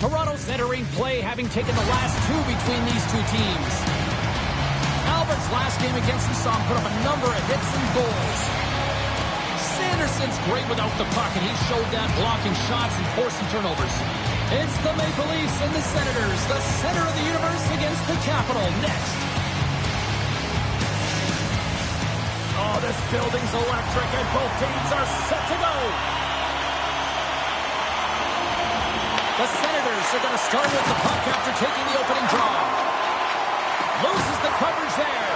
Toronto's entering play, having taken the last two between these two teams. Albert's last game against the Somme put up a number of hits and goals. Sanderson's great without the puck, and he showed that blocking shots and forcing turnovers. It's the Maple Leafs and the Senators, the center of the universe against the Capital, next. Oh, this building's electric, and both teams are set to go. The Senators are going to start with the puck after taking the opening draw. Loses the coverage there.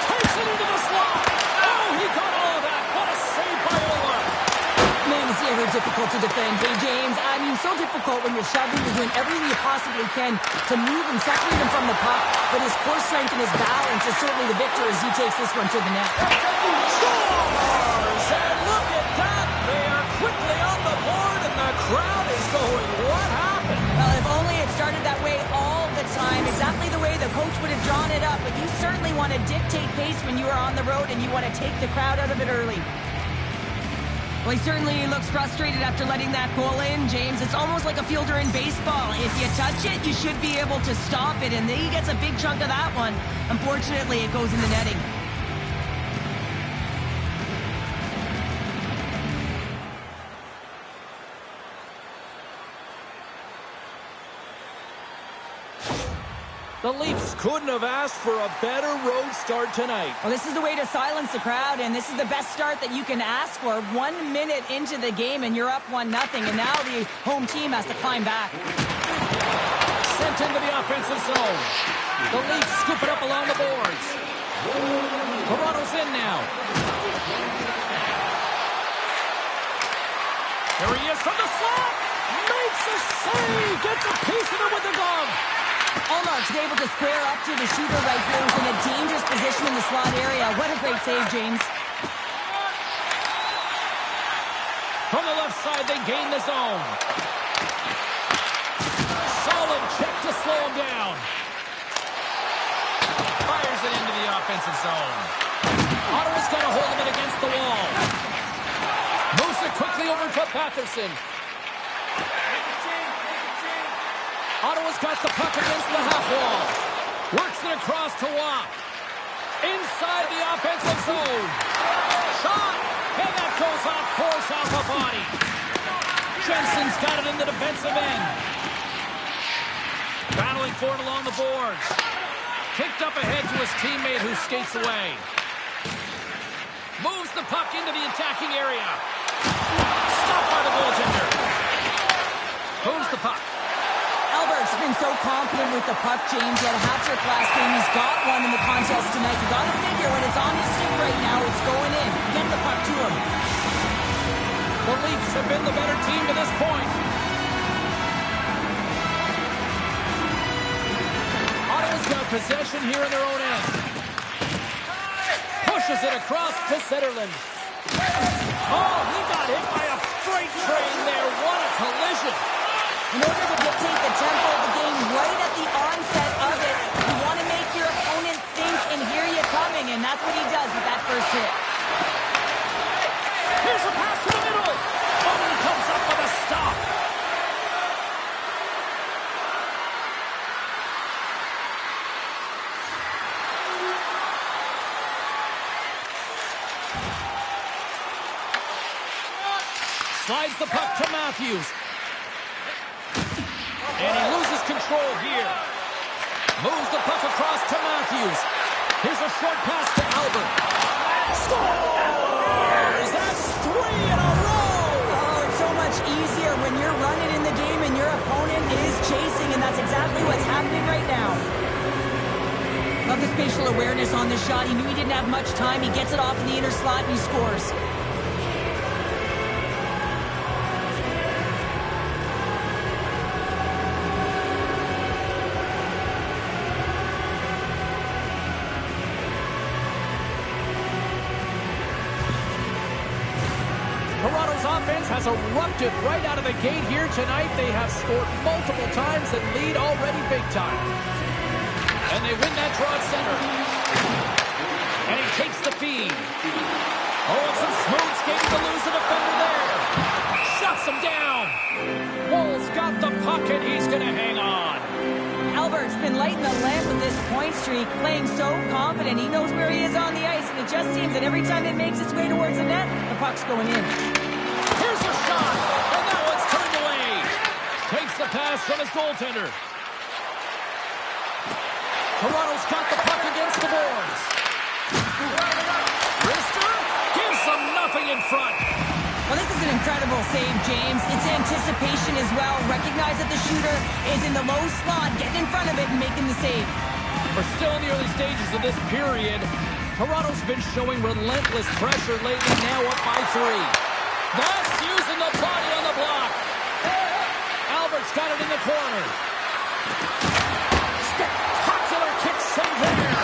Takes it into the slot. Oh, he got all of that. What a save by Ola. Man, is he ever difficult to defend, hey, James? I mean, so difficult when you're shoving, you're doing everything you possibly can to move him, separate him from the puck, but his core strength and his balance is certainly the victor as he takes this one to the net. Scores! And look at that. They are quickly on the board, and the crowd is going, what happened? Well, if only it started that way all the time, exactly the way the coach would have drawn it up, but you certainly want to dictate pace when you are on the road, and you want to take the crowd out of it early. Well, he certainly looks frustrated after letting that goal in, James. It's almost like a fielder in baseball. If you touch it, you should be able to stop it, and he gets a big chunk of that one. Unfortunately, it goes in the netting. The Leafs couldn't have asked for a better road start tonight. Well, this is the way to silence the crowd, and this is the best start that you can ask for. 1 minute into the game, and you're up 1-0, and now the home team has to climb back. Sent into the offensive zone. The Leafs scoop it up along the boards. Toronto's in now. There he is from the slot. Makes a save. Gets a piece of it with the glove. Allmark's able to square up to the shooter right here, who's in a dangerous position in the slot area. What a great save, James. From the left side, they gain the zone. Solid check to slow him down. Fires it into the offensive zone. Ottawa's got a hold of it against the wall. Moves it quickly over to Patterson. Ottawa's got the puck against the half wall. Works it across to Watt. Inside the offensive zone. Shot! And that goes off course off a body. Jensen's got it in the defensive end. Battling for it along the boards. Kicked up ahead to his teammate who skates away. Moves the puck into the attacking area. Stopped by the goaltender. Moves the puck. Albert's been so confident with the puck, James. He had a hat-trick last game. He's got one in the contest tonight. You got to figure when it's on his stick right now, it's going in. Get the puck to him. The Leafs have been the better team to this point. Ottawa's got possession here in their own end. Pushes it across to Zetterlund. Oh, he got hit by a freight train there. What a collision. In order to dictate the tempo of the game right at the onset of it, you want to make your opponent think and hear you coming, and that's what he does with that first hit. Here's a pass to the middle. Oh, he comes up with a stop. Slides the puck to Matthews. And he loses control here. Moves the puck across to Matthews. Here's a short pass to Albert. Scores! That's 3 in a row! Oh, it's so much easier when you're running in the game and your opponent is chasing, and that's exactly what's happening right now. Love the spatial awareness on this shot. He knew he didn't have much time. He gets it off in the inner slot, and he scores. Toronto's offense has erupted right out of the gate here tonight. They have scored multiple times and lead already big time. And they win that draw at center. And he takes the feed. Oh, it's some smooth skating to lose the defender there. Shuts him down. James, and every time it makes its way towards the net, the puck's going in. Here's a shot, and that one's turned away. Takes the pass from his goaltender. Toronto's got the puck against the boards. Rister gives them nothing in front. Well, this is an incredible save, James. It's anticipation as well. Recognize that the shooter is in the low slot, getting in front of it and making the save. We're still in the early stages of this period. Toronto's been showing relentless pressure lately, now up by 3. That's using the body on the block. Albert's got it in the corner. Spectacular kick save there.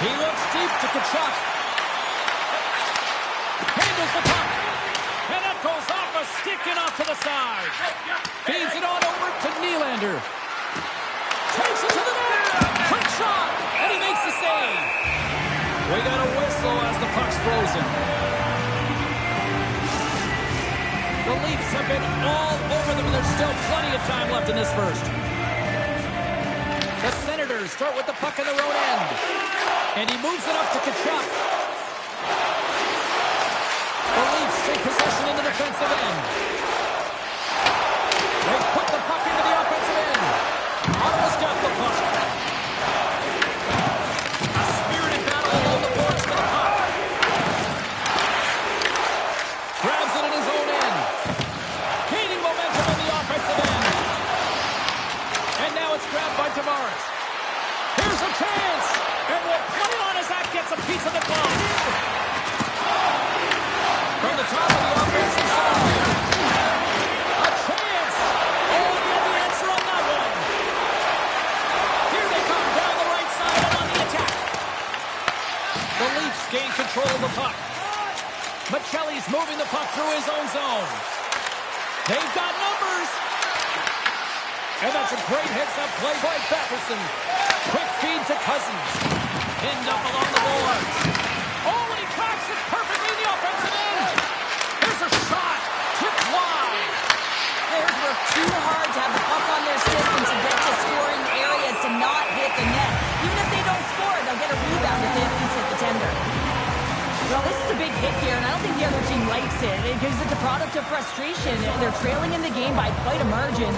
He looks deep to Tkachuk. Handles the puck. And that goes off a stick and off to the side. Feeds it on over to Nylander. Takes it to the net. Quick shot. And he makes the save. We got a whistle as the puck's frozen. The Leafs have been all over them, and there's still plenty of time left in this first. The Senators start with the puck in their own end. And he moves it up to Tkachuk. The Leafs take possession in the defensive end. They put the puck into the offensive end. Ottawa's got the puck. A spirited battle along the boards for the puck. Grabs it in his own end. Gaining momentum in the offensive end. And now it's grabbed by Tavares. Here's a chance. And we'll play on as that gets a piece of the glove. From the top of the offensive side. A chance. Oh, we had the answer on that one. Here they come down the right side and on the attack. The Leafs gain control of the puck. Michelli's moving the puck through his own zone. They've got numbers. And that's a great heads-up play by Batherson. Quick feed to Cousins. Pinned up along the boards. Oh, and he cracks it perfectly in the offensive end. Here's a shot. Tipped wide. Players work too hard to have the puck on their stick and to get to scoring areas to not hit the net. Even if they don't score, they'll get a rebound if they can hit the tender. Well, this is a big hit here, and I don't think the other team likes it because it's a product of frustration. They're trailing in the game by quite a margin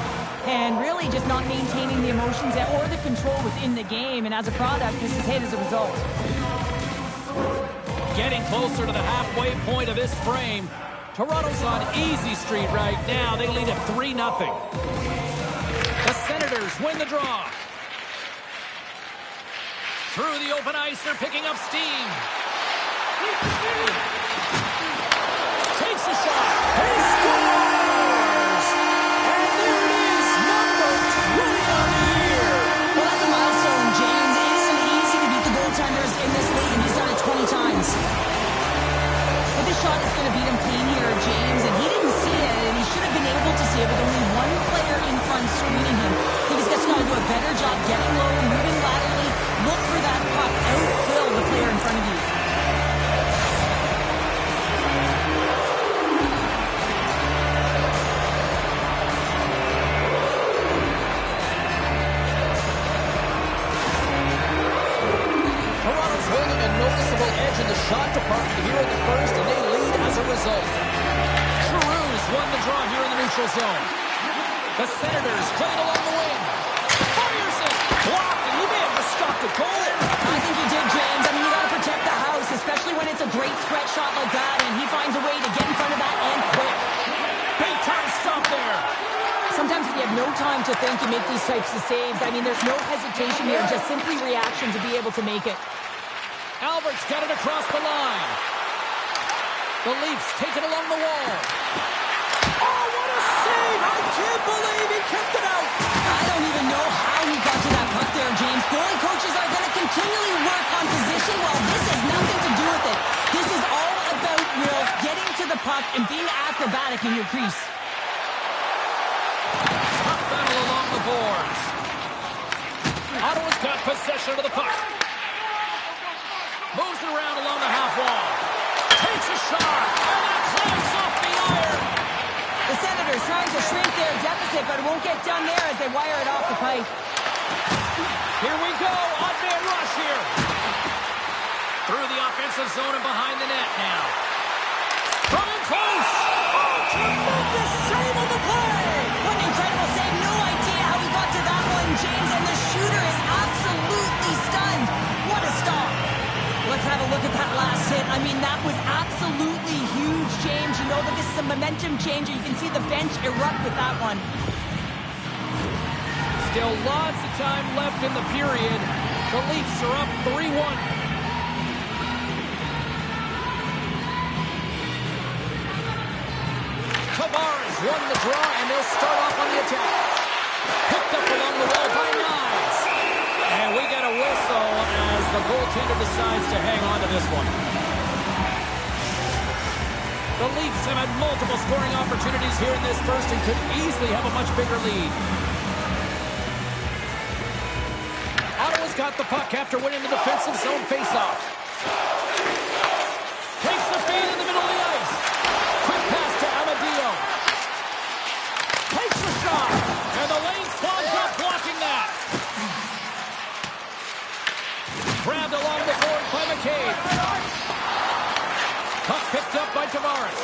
and really just not maintaining the emotions or the control within the game. And as a product, this is hit as a result. Getting closer to the halfway point of this frame. Toronto's on easy street right now. They lead at 3-0. The Senators win the draw. Through the open ice, they're picking up steam. Takes a shot. He scores! And there it is, number 20 on the year. Well, that's a milestone, James. It isn't easy to beat the goaltenders in this league, and he's done it 20 times. But this shot is going to beat him clean here, James, and he didn't see it, and he should have been able to see it with only one player in front screening him. I think he's just got to do a better job getting low, moving laterally, look for that puck, outfill the player in front of you. Toronto's holding a noticeable edge in the shot department here in the first, and they lead as a result. Giroux's won the draw here in the neutral zone. The Senators played along the wing. Fires it. Blocked, and he may have just stopped a goal. I think he did, James. I mean, you got to protect the house, especially when it's a great threat shot like that, and he finds a way to get in front of that and quick. Big time stop there. Sometimes when you have no time to think, you make these types of saves. I mean, there's no hesitation here, just simply reaction to be able to make it. Albert's got it across the line. The Leafs take it along the wall. Oh, what a save! I can't believe he kept it out. I don't even know how he got to that puck there, James. Goalie coaches are going to continually work on position. Well, this has nothing to do with it. This is all about, Will, getting to the puck and being acrobatic in your crease. Tough battle along the boards. Ottawa's got possession of the puck. Moves it around along the half wall. Takes a shot. And that climbs off the iron. The Senators trying to shrink their deficit, but it won't get done there as they wire it off the pipe. Here we go. Odd man rush here. Through the offensive zone and behind the net now. From in close. Oh, tremendous save on the play. What an incredible save. No idea how he got to that one, James. And the shooter is absolutely stunned. What a stop. Let's have a look at that last hit. I mean, that was absolutely huge, James. You know that this is a momentum changer. You can see the bench erupt with that one. Still lots of time left in the period. The Leafs are up 3-1. Tavares won the draw, and they'll start off on the attack. Picked up along the wall by Knies. And we get a whistle as the goaltender decides to hang on to this one. The Leafs have had multiple scoring opportunities here in this first and could easily have a much bigger lead. Ottawa's got the puck after winning the defensive zone faceoff. Takes the feed in the middle of the ice. Quick pass to Amadio. Takes the shot. And the lane's clogged up blocking that. Grabbed along the board by McCabe. Puck picked up by Tavares.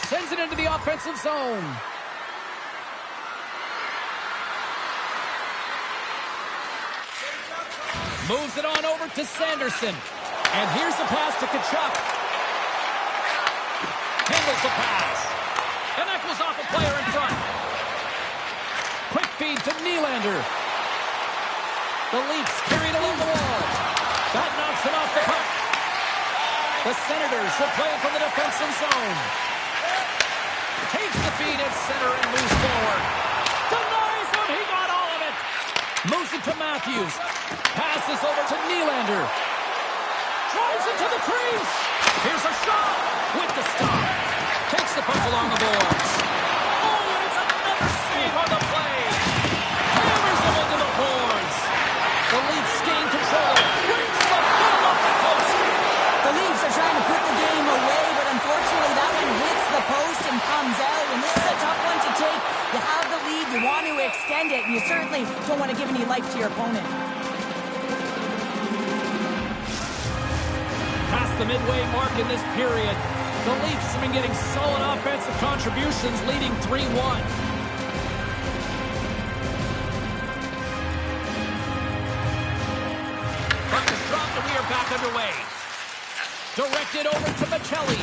Sends it into the offensive zone. Moves it on over to Sanderson. And here's the pass to Tkachuk. Handles the pass. And that goes off a player in front. Quick feed to Nylander. The Leafs carried along the wall. That knocks it off the puck. The Senators will play from the defensive zone. Takes the feed at center and moves forward. Denies him. He got all of it. Moves it to Matthews. Passes over to Nylander. Drives it to the crease. Here's a shot with the stop. Takes the puck along the boards. Oh, and it's another save on the play. Hammers him into the boards. The Leafs gain control. Brings the ball up the post. The Leafs are trying to put the game away, but unfortunately that one hits the post and comes out. And this is a tough one to take. You have the lead, you want to extend it, and you certainly don't want to give any life to your opponent. Past the midway mark in this period, the Leafs have been getting solid offensive contributions, leading 3-1. Puck is dropped and we are back underway. Directed over to Machelli.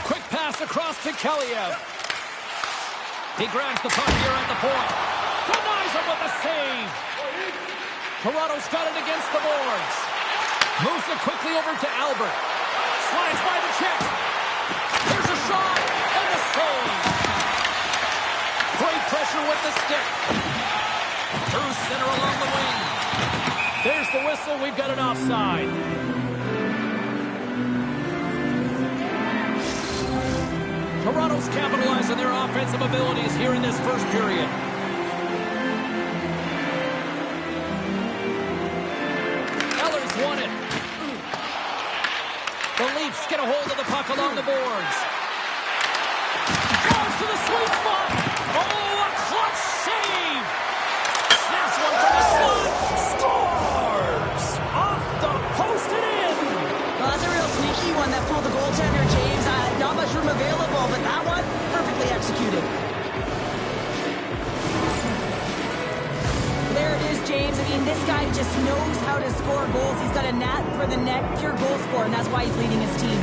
Quick pass across to Kelliev. He grabs the puck here at the point. Denies him with a save. Toronto's got it against the boards. Moves it quickly over to Albert. Slides by the check. There's a shot and a save. Great pressure with the stick. Through center along the wing. There's the whistle. We've got an offside. Toronto's capitalizing their offensive abilities here in this first period. Eller's won it. The Leafs get a hold of the puck along the boards. Goes to the sweet spot. Oh, a clutch save. Snaps one from the slot. Scores! Off the post and in. Well, that's a real sneaky one that fooled the goaltender, James. Not much room available, but that one, perfectly executed. There it is, James. I mean, this guy just knows how to score goals. He's got a knack for the net, pure goal scorer, and that's why he's leading his team.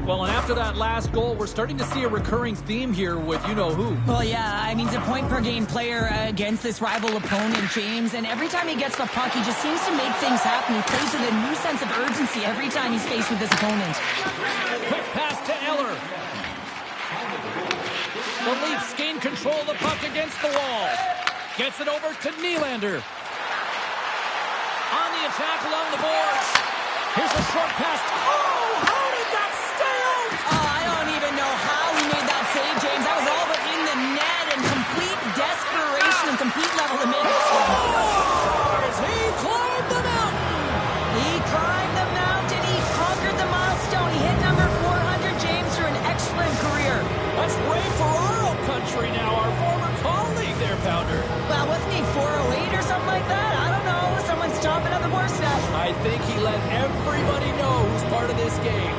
Well, and after that last goal, we're starting to see a recurring theme here with you-know-who. Well, yeah, I mean, he's a point-per-game player against this rival opponent, James, and every time he gets the puck, he just seems to make things happen. He plays with a new sense of urgency every time he's faced with this opponent. Quick pass to Eller. The Leafs gain control of the puck against the wall. Gets it over to Nylander. the attack along the boards. Here's a short pass. Oh, how did that stay out? Oh, I don't even know how he made that save, James. That was all but in the net and complete desperation and complete level to make this one. He climbed the mountain. He climbed the mountain. He conquered the milestone. He hit number 400, James, through an excellent career. That's Ray Ferraro country now, our former colleague there, Pounder. Well, wasn't he 408 or something like that? I don't know. Someone's chomping at the horse now. I think he let everybody know who's part of this game.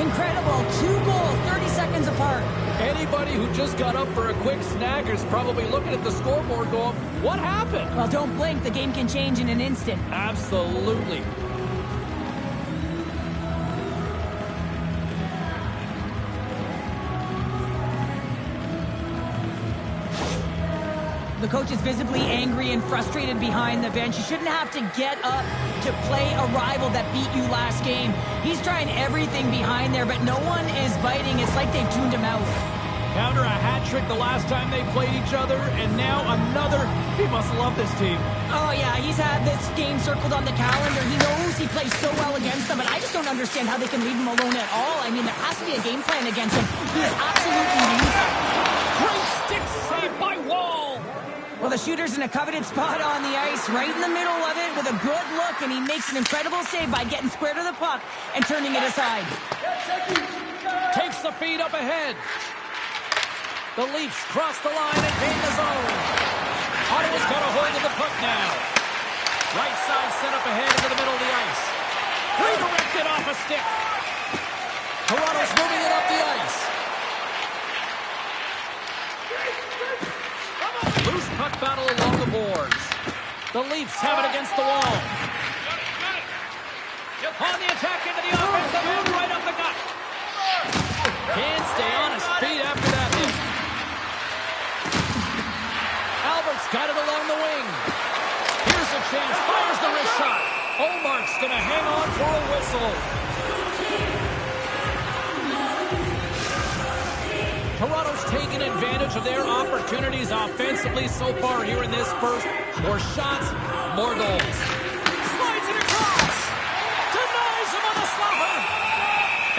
Incredible. 2 goals, 30 seconds apart. Anybody who just got up for a quick snack is probably looking at the scoreboard going, what happened? Well, don't blink. The game can change in an instant. Absolutely. The coach is visibly angry and frustrated behind the bench. You shouldn't have to get up to play a rival that beat you last game. He's trying everything behind there, but no one is biting. It's like they've tuned him out. Pounder, a hat trick the last time they played each other, and now another. He must love this team. Oh, yeah, he's had this game circled on the calendar. He knows he plays so well against them, and I just don't understand how they can leave him alone at all. I mean, there has to be a game plan against him. He is absolutely lethal. Great stick save by Wall. Well, the shooter's in a coveted spot on the ice, right in the middle of it with a good look, and he makes an incredible save by getting square to the puck and turning it aside. Takes the feed up ahead. The Leafs cross the line and gain the zone. Ottawa's got a hold of the puck now. Right side set up ahead into the middle of the ice. Redirected off a stick. Toronto's moving it up the ice. Loose puck battle along the boards. The Leafs have it against the wall. On the attack into the offensive end, right up the gut. Can't stay on his feet after that hit. Albert's got it along the wing. Here's a chance, fires the wrist shot. Omark's going to hang on for a whistle. Toronto's taken advantage of their opportunities offensively so far here in this first. More shots, more goals. Slides it across. Denies him on the slapper.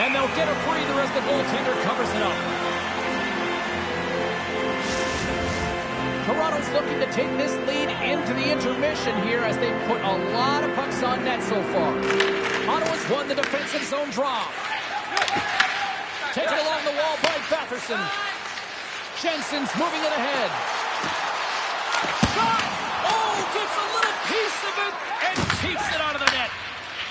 And they'll get a breather as the goaltender covers it up. Toronto's looking to take this lead into the intermission here as they've put a lot of pucks on net so far. Ottawa's won the defensive zone draw. Taken along the wall by Batherson. Jensen's moving it ahead. Shot! Oh, gets a little piece of it and keeps it out of the net.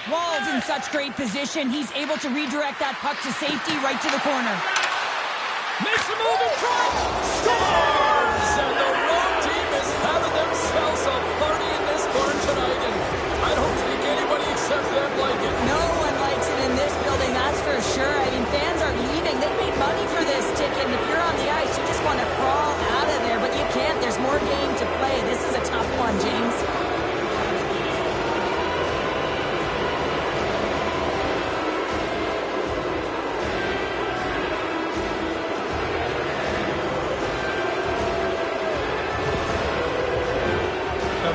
Wall's in such great position. He's able to redirect that puck to safety right to the corner. Makes a move in front. Scores! And the road team is having themselves a party in this barn tonight. And I don't think anybody except them like it. No one likes it in this building, that's for sure. I mean, fans are leaving. They paid money for this ticket, and if you're on the ice, you just want to crawl out of there, but you can't. There's more game to play. This is a tough one, James.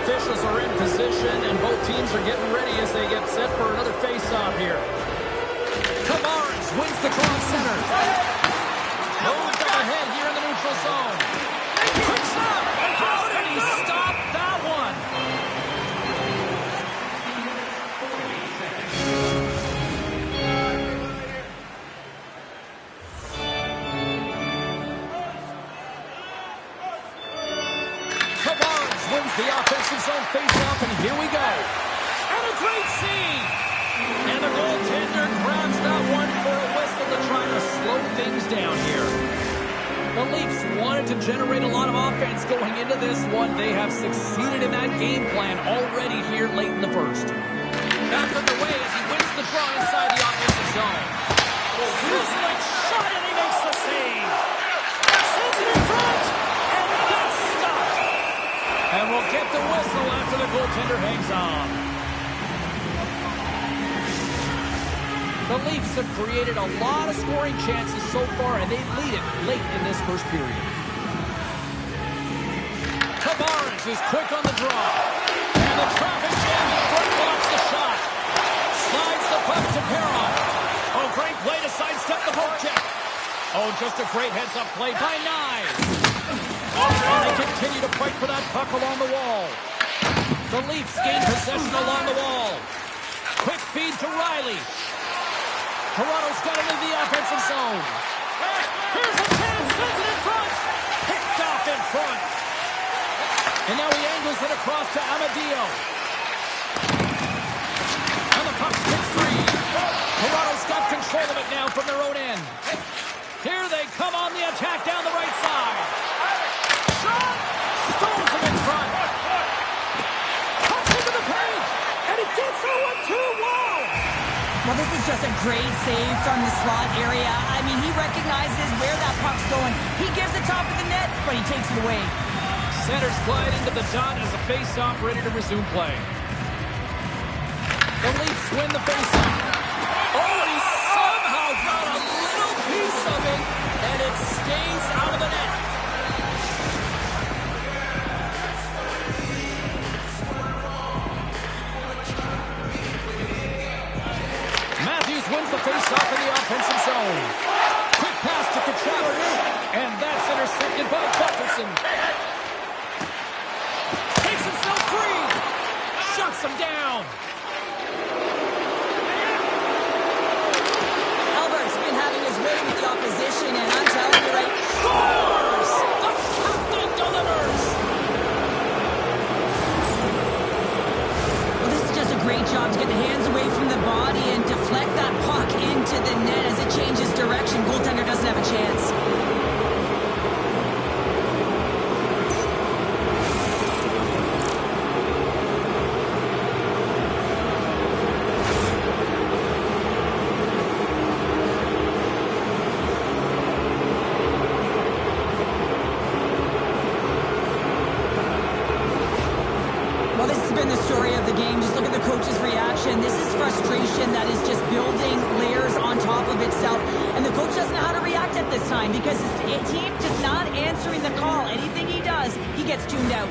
Officials are in position, and both teams are getting ready as they get set for another face-off here. Tavares wins the cross center. Moved up ahead here in the neutral zone. Quick stop! How did he stop that one? Tavares wins the offensive zone face-off, and here we go. And a great save! And the goaltender grabs that one for a whistle to try to slow things down here. The Leafs wanted to generate a lot of offense going into this one. They have succeeded in that game plan already here late in the first. Back underway as he wins the draw inside the offensive zone. Sizzling shot, and he makes the save. Sends it in front, and that's stopped. And we'll get the whistle after the goaltender hangs on. The Leafs have created a lot of scoring chances so far, and they lead it late in this first period. Tavares is quick on the draw. And the traffic jam in front by Oh, just a great heads-up play by Nye. And they continue to fight for that puck along the wall. The Leafs gain possession along the wall. Quick feed to Riley. Toronto's got it into the offensive zone. Here's a chance, sends it in front. Picked off in front. And now he angles it across to Amadio. And the puck hits free. Toronto's got control of it now from their own end. Here they come on the attack down the right side. Shot! Stones him in front. Pucks into the paint. And he gets a 1-2. Wow! Well, this is just a great save from the slot area. I mean, he recognizes where that puck's going. He gives the top of the net, but he takes it away. Centers glide into the dot as the face-off ready to resume play. The Leafs win the face-off. Oh, he somehow got a little piece of it, and it stays out of the net. Matthews wins the face-off in the offensive zone. Quick pass to Kachuk, and that's intercepted by Butterson. Takes himself free. Shuts him down. Albert's been having his way with the opposition, and I'm telling you, right, Scores! The captain delivers! well, this is just a great job to get the hands away from the body and deflect that puck into the net as it changes direction. Goaltender doesn't have a chance. Well, this has been the story of the game. Just look at the coach's reaction. This is frustration that is just building layers on top of itself. And the coach doesn't know how to react at this time because his team just not answering the call. Anything he does, he gets tuned out.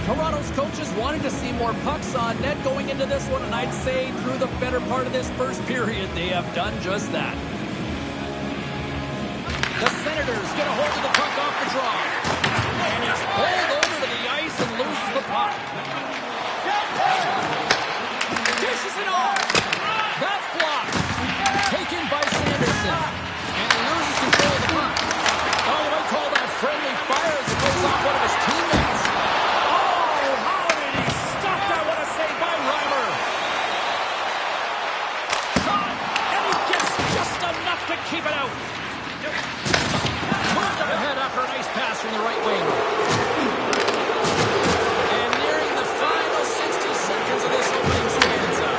Toronto's coaches wanted to see more pucks on net going into this one, and I'd say through the better part of this first period, they have done just that. The Senators get a hold of the puck off the draw. And he's pulled over to the ice and loses the puck. Dishes it off. That's blocked. Taken by Sanderson. And he loses control of the puck. Oh, you might call that friendly fire as it goes off one of his teammates. Oh, how did he stop that? What a save by Reimer. Shot, and he gets just enough to keep it out. Moved up ahead after a nice pass from the right wing. And nearing the final 60 seconds of this opening stanza.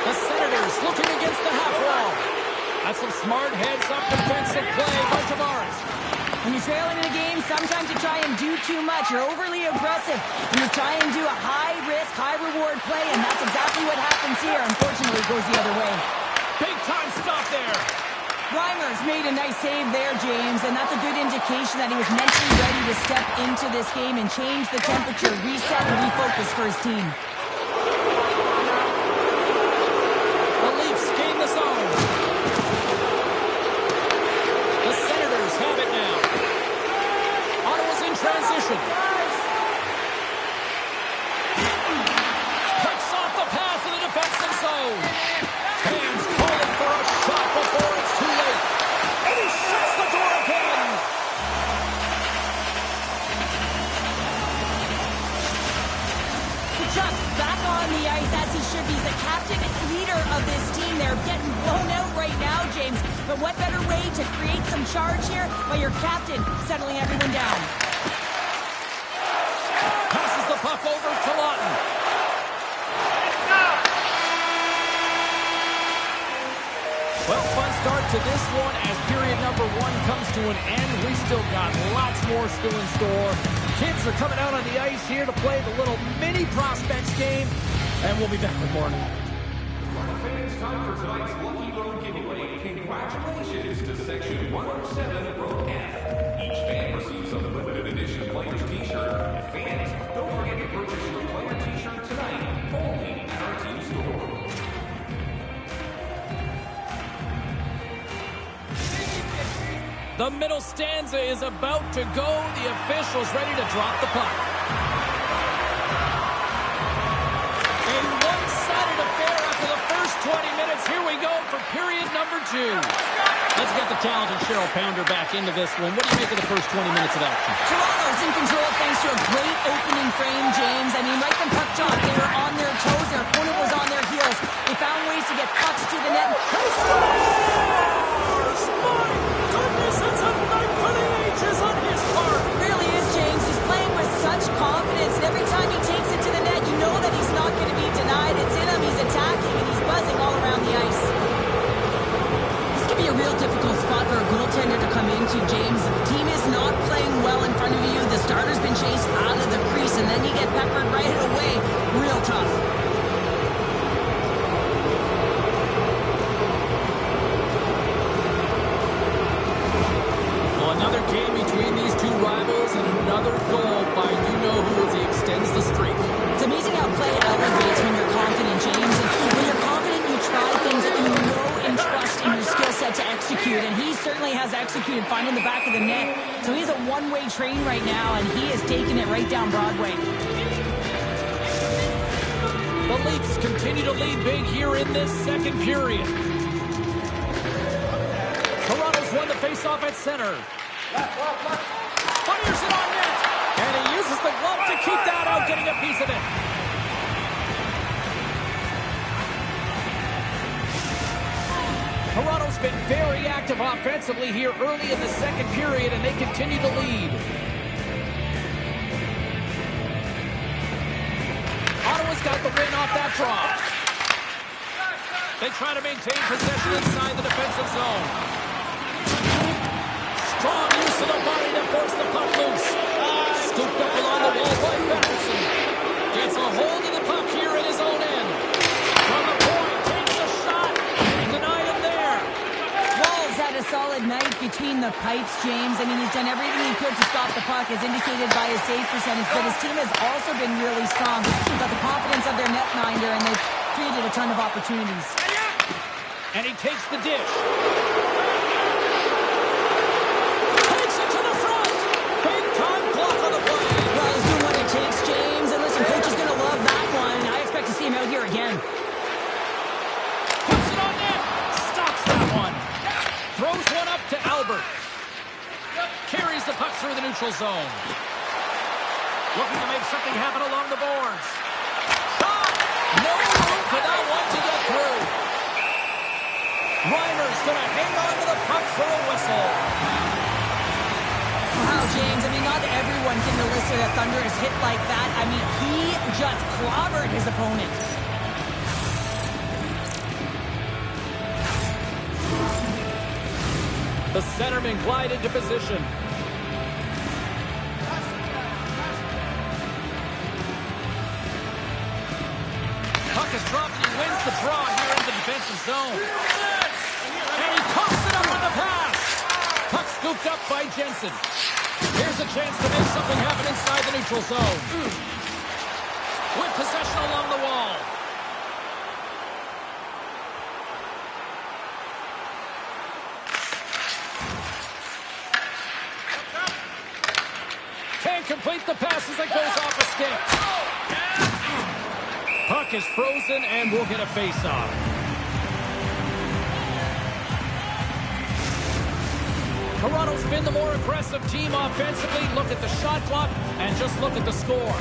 The Senators looking against the half wall. That's some smart heads-up defensive play by Tavares. When you're trailing in a game, sometimes you try and do too much. You're overly aggressive. And you try and do a high-risk, high-reward play, and that's exactly what happens here. Unfortunately, it goes the other way. Big-time stop there. Reimer's made a nice save there, James, and that's a good indication that he was mentally ready to step into this game and change the temperature, reset, and refocus for his team. The Leafs gain the zone. The Senators have it now. Ottawa's in transition. Cuts off the pass in the defensive zone. Fans calling for a shot before it's too late. And he shuts the door again. Kachuk's back on the ice as he should be. He's the captain and leader of this team. They're getting blown out right now, James. But what better way to create some charge here by your captain settling everyone down? Passes the puck over to Lawton. Well, fun start to this one as period number one comes to an end. We've still got lots more still in store. Kids are coming out on the ice here to play the little mini prospects game, and we'll be back with more. It's time for tonight's Lucky Road giveaway. Congratulations to Section 107 Row F. Each The middle stanza is about to go. The official's ready to drop the puck. A one-sided affair after the first 20 minutes. Here we go for period number 2. Let's get the talented Cheryl Pounder back into this one. What do you make of the first 20 minutes of action? Toronto's in control thanks to a great opening frame, James. I mean, right from puck drop, they were on their toes. Their opponent was on their heels. They found ways to get pucks to the net. He scores! My goodness, it's a night for the ages on his part. It really is, James. He's playing with such confidence. And every time he takes it to the net, you know that he's not going to be denied. It's in him. He's attacking, and he's buzzing all around the ice. Be a real difficult spot for a goaltender to come into, James. The team is not playing well in front of you. The starter's been chased out of the crease, and then you get peppered right away. Real tough. Well, another game between these two rivals, and another goal by you-know-who as he extends the streak. It's amazing how play elevates when you're confident, James. And when you're confident, you try things that you know and trust in your skill set to execute, and he certainly has executed, finding the back of the net. So he's a one-way train right now, and he is taking it right down Broadway. The Leafs continue to lead big here in this second period. Toronto's won the face-off at center. Fires it on net, and he uses the glove to keep that out, getting a piece of it. Toronto's been very active offensively here early in the second period, and they continue to lead. Ottawa's got the win off that draw. They try to maintain possession inside the defensive zone. Strong use of the body to force the puck loose. Scooped up along the wall by Patterson. Gets a hold of the puck here at his own end. From the point, takes a shot, and he denied him there. Wall's had a solid night between the pipes, James. I mean, he's done everything he could to stop the puck, as indicated by his save percentage, but his team has also been really strong. They've got the confidence of their netminder, and they've created a ton of opportunities. And he takes the dish. Takes James, and listen, coach is going to love that one. I expect to see him out here again. Puts it on net. Stops that one. Throws one up to Albert. Carries the puck through the neutral zone. Looking to make something happen along the boards. Shot! No room for that one to get through. Reimer's going to hang on to the puck for a whistle. Wow, James, I mean, not everyone can elicit a thunderous hit like that. I mean, he just clobbered his opponents. The centerman glide into position. Puck is dropped and he wins the draw here in the defensive zone. And he coughs it up on the pass. Puck scooped up by Jensen. Here's a chance to make something happen inside the neutral zone. With possession along the wall. Can't complete the pass as it goes off a stick. Puck is frozen and we'll get a face-off. Toronto's been the more aggressive team offensively. Look at the shot clock and just look at the score.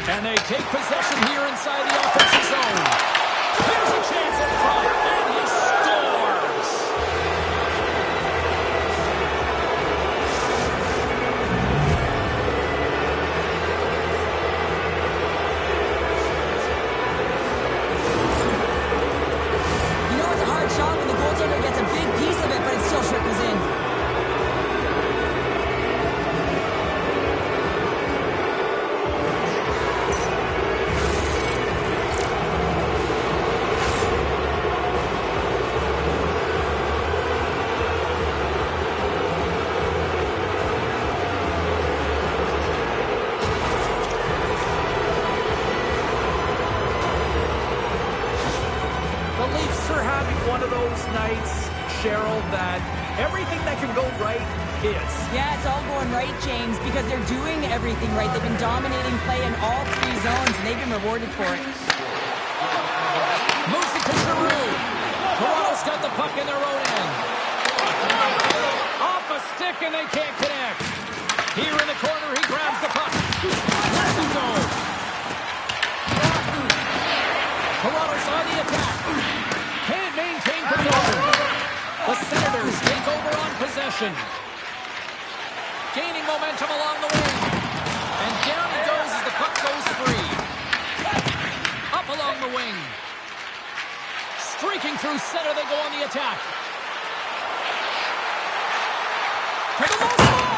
And they take possession here inside the offensive zone. Here's a chance in front, and he scores! You know, it's a hard shot when the goaltender gets a big piece of it, but it still trickles in. Leafs are having one of those nights, Cheryl, that everything that can go right is. Yeah, it's all going right, James, because they're doing everything right. They've been dominating play in all three zones, and they've been rewarded for it. Moves it to Giroux. Toronto's got the puck in their own end. Off a stick, and they can't connect. Here in the corner, he grabs the puck. Lets him go. Toronto's on the attack. Can't maintain possession. The Senators take over on possession. Gaining momentum along the wing. And down he goes as the puck goes free. Up along the wing. Streaking through center, they go on the attack. To the low spot.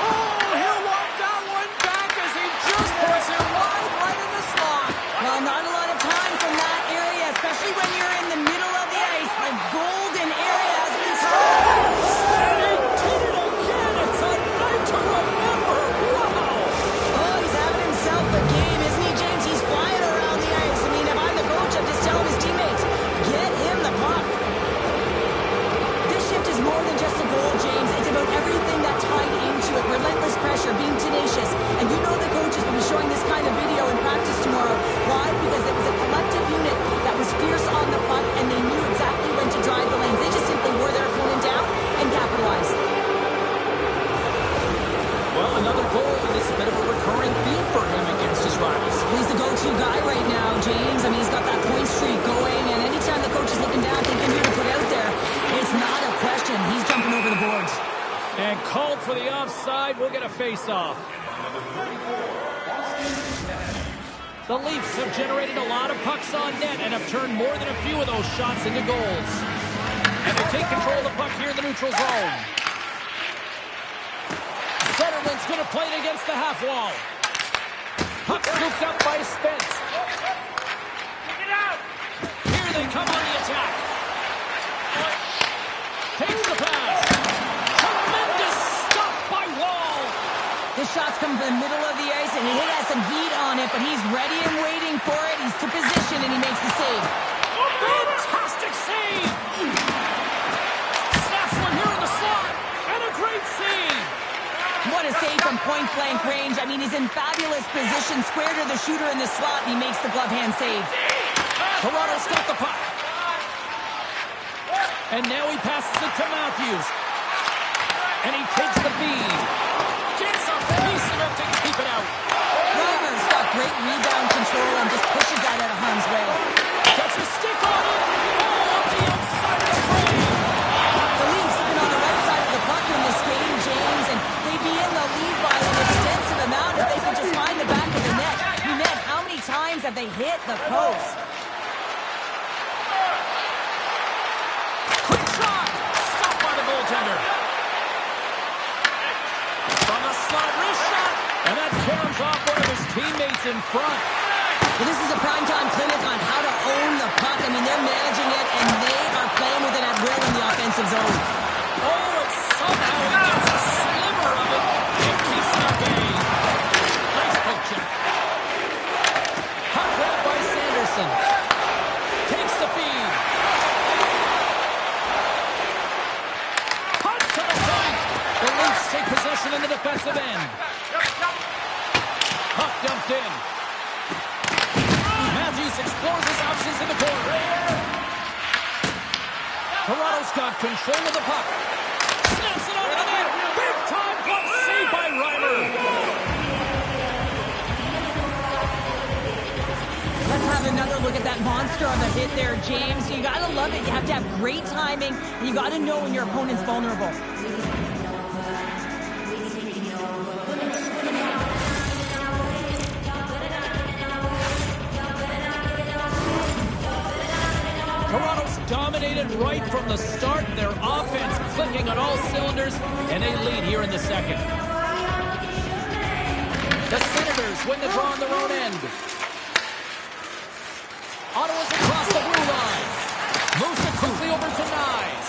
Oh, he'll walk that one back as he just puts it wide right in the slot. Well, not a lot of time from that area, especially when you're in the middle of the ice. The golden area has been scored. And he did it again. It's a night to remember. Wow. Oh, he's having himself a game, isn't he, James? He's flying around the ice. I mean, if I'm the coach, I'm just telling his teammates, get him the puck. This shift is more than just a goal, James. It's about everything that tied into it. Relentless pressure, being tenacious. And you know the coaches will be showing this kind of video in practice tomorrow. Why? Because it was a collective unit that was fierce on the puck, and they knew exactly when to drive the lanes. They just simply wore their opponent down and capitalized. Well, another goal, and it's a bit of a recurring theme for him against his rivals. He's the go-to guy right now, James. I mean, he's got that point streak going, and anytime the coach is looking down, thinking who to put out there, it's not a question. He's jumping over the boards. And called for the offside. We'll get a face-off. The Leafs have generated a lot of pucks on net and have turned more than a few of those shots into goals. And they take control of the puck here in the neutral zone. Sutherland's going to play it against the half wall. Puck scooped up by Spence. Here they come on the attack. Takes the pass. Tremendous stop by Wall. His shot's coming from the middle of the ice, and he has some heat on it, but he's ready and waiting for it. He's to position, and he makes the save. Fantastic save. Snaps one here in the slot. And a great save. What a save from point-blank range. I mean, he's in fabulous position, square to the shooter in the slot, and he makes the glove hand save. Toronto's got the puck. And now he passes it to Matthews. And he takes the feed. Gets a piece of it to keep it out. Reimer's got great rebound control and just pushes that out of harm's way. Gets a stick on it. Oh, the outside of the frame. The Leafs have been on the right side of the puck in this game, James, and they'd be in the lead by an extensive amount if they could just find the back of the net. Net, how many times have they hit the post? Quick shot. Stopped by the goaltender. From the slot, wrist shot. And that caroms off one of his teammates in front. Well, this is a primetime clinic on how to own the puck. I mean, they're managing it, and they are playing with it at will in the offensive zone. Oh, and somehow he gets a sliver of it and keeps it at bay. Nice poke check. Puck grab by Sanderson. Takes the feed. Punt to the point. The Leafs take possession in the defensive end. Puck dumped in. Matthews explores his options in the corner. Toronto's got control of the puck. Snaps it onto the net. Big time glove save by Reimer. Let's have another look at that monster on the hit there, James. You gotta love it. You have to have great timing, and you gotta know when your opponent's vulnerable. Toronto's dominated right from the start. Their offense clicking on all cylinders, and they lead here in the second. The Senators win the draw on their own end. Ottawa's across the blue line. Moves it quickly over to Nyes.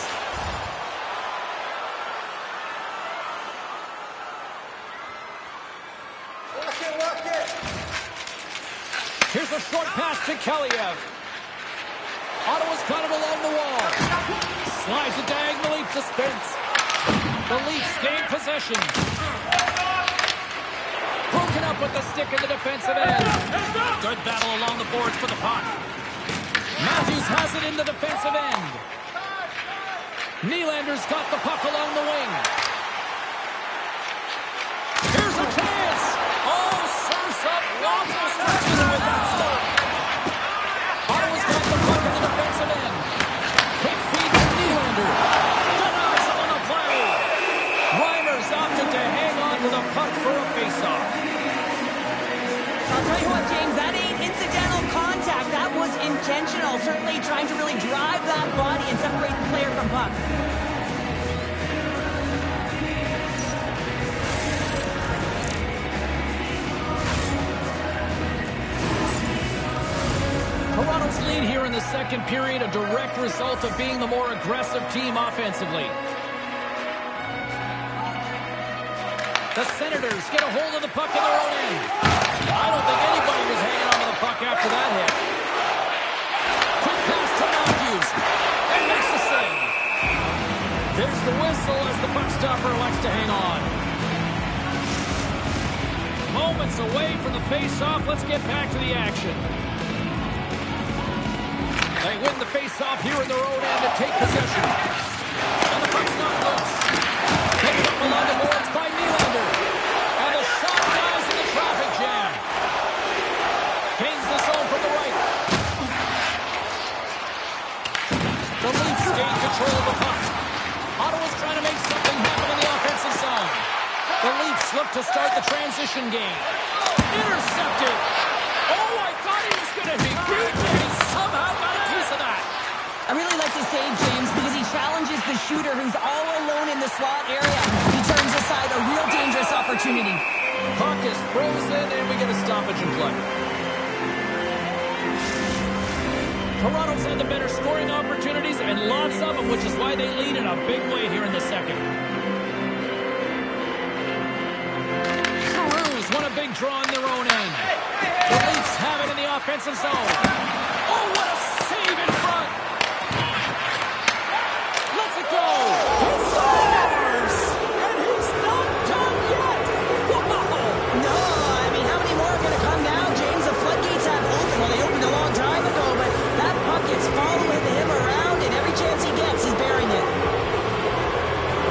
Here's a short pass to Kaliev. Ottawa's got it alone offense. The Leafs gain possession. Broken up with the stick in the defensive end. Good battle along the boards for the puck. Matthews has it in the defensive end. Nylander's got the puck along the wing. Here's a chance. Oh, serves up Waddle stretching with that stop. Ottawa's got the puck in the defensive end. Quick feed to Nylander. Denies on the play. Reimer's opted to hang on to the puck for a faceoff. I'll tell you what, James, that ain't incidental contact. That was intentional. Certainly trying to really drive that body and separate the player from puck. Toronto's lead here in the second period, a direct result of being the more aggressive team offensively. The Senators get a hold of the puck in their own end. I don't think anybody was hanging on to the puck after that hit. Quick pass to Matthews. And makes the save. There's the whistle as the puck stopper elects to hang on. Moments away from the face-off. Let's get back to the action. They win the face-off here in their own end and take possession. And the puck's not loose. Picked up along the boards by Nylander. And the shot dies in the traffic jam. Gains the zone from the right. The Leafs gain control of the puck. Ottawa's trying to make something happen in the offensive zone. The Leafs look to start the transition game. Intercepted. Oh, I thought he was going to be beat. He somehow got a piece of that. I really like the save, James, because he challenges the shooter who's all alone in the slot area. He turns aside a real dangerous opportunity. Puck is frozen, and we get a stoppage in play. Toronto's had the better scoring opportunities, and lots of them, which is why they lead in a big way here in the second. Cruz won a big draw in their own end. The Leafs have it in the offensive zone. Oh, what a save in front! Let's it go! He scores! And he's not done yet! Whoa! No, I mean, how many more are going to come now, James? The floodgates have opened. Well, they opened a long time ago, but that puck is following him around, and every chance he gets, he's burying it.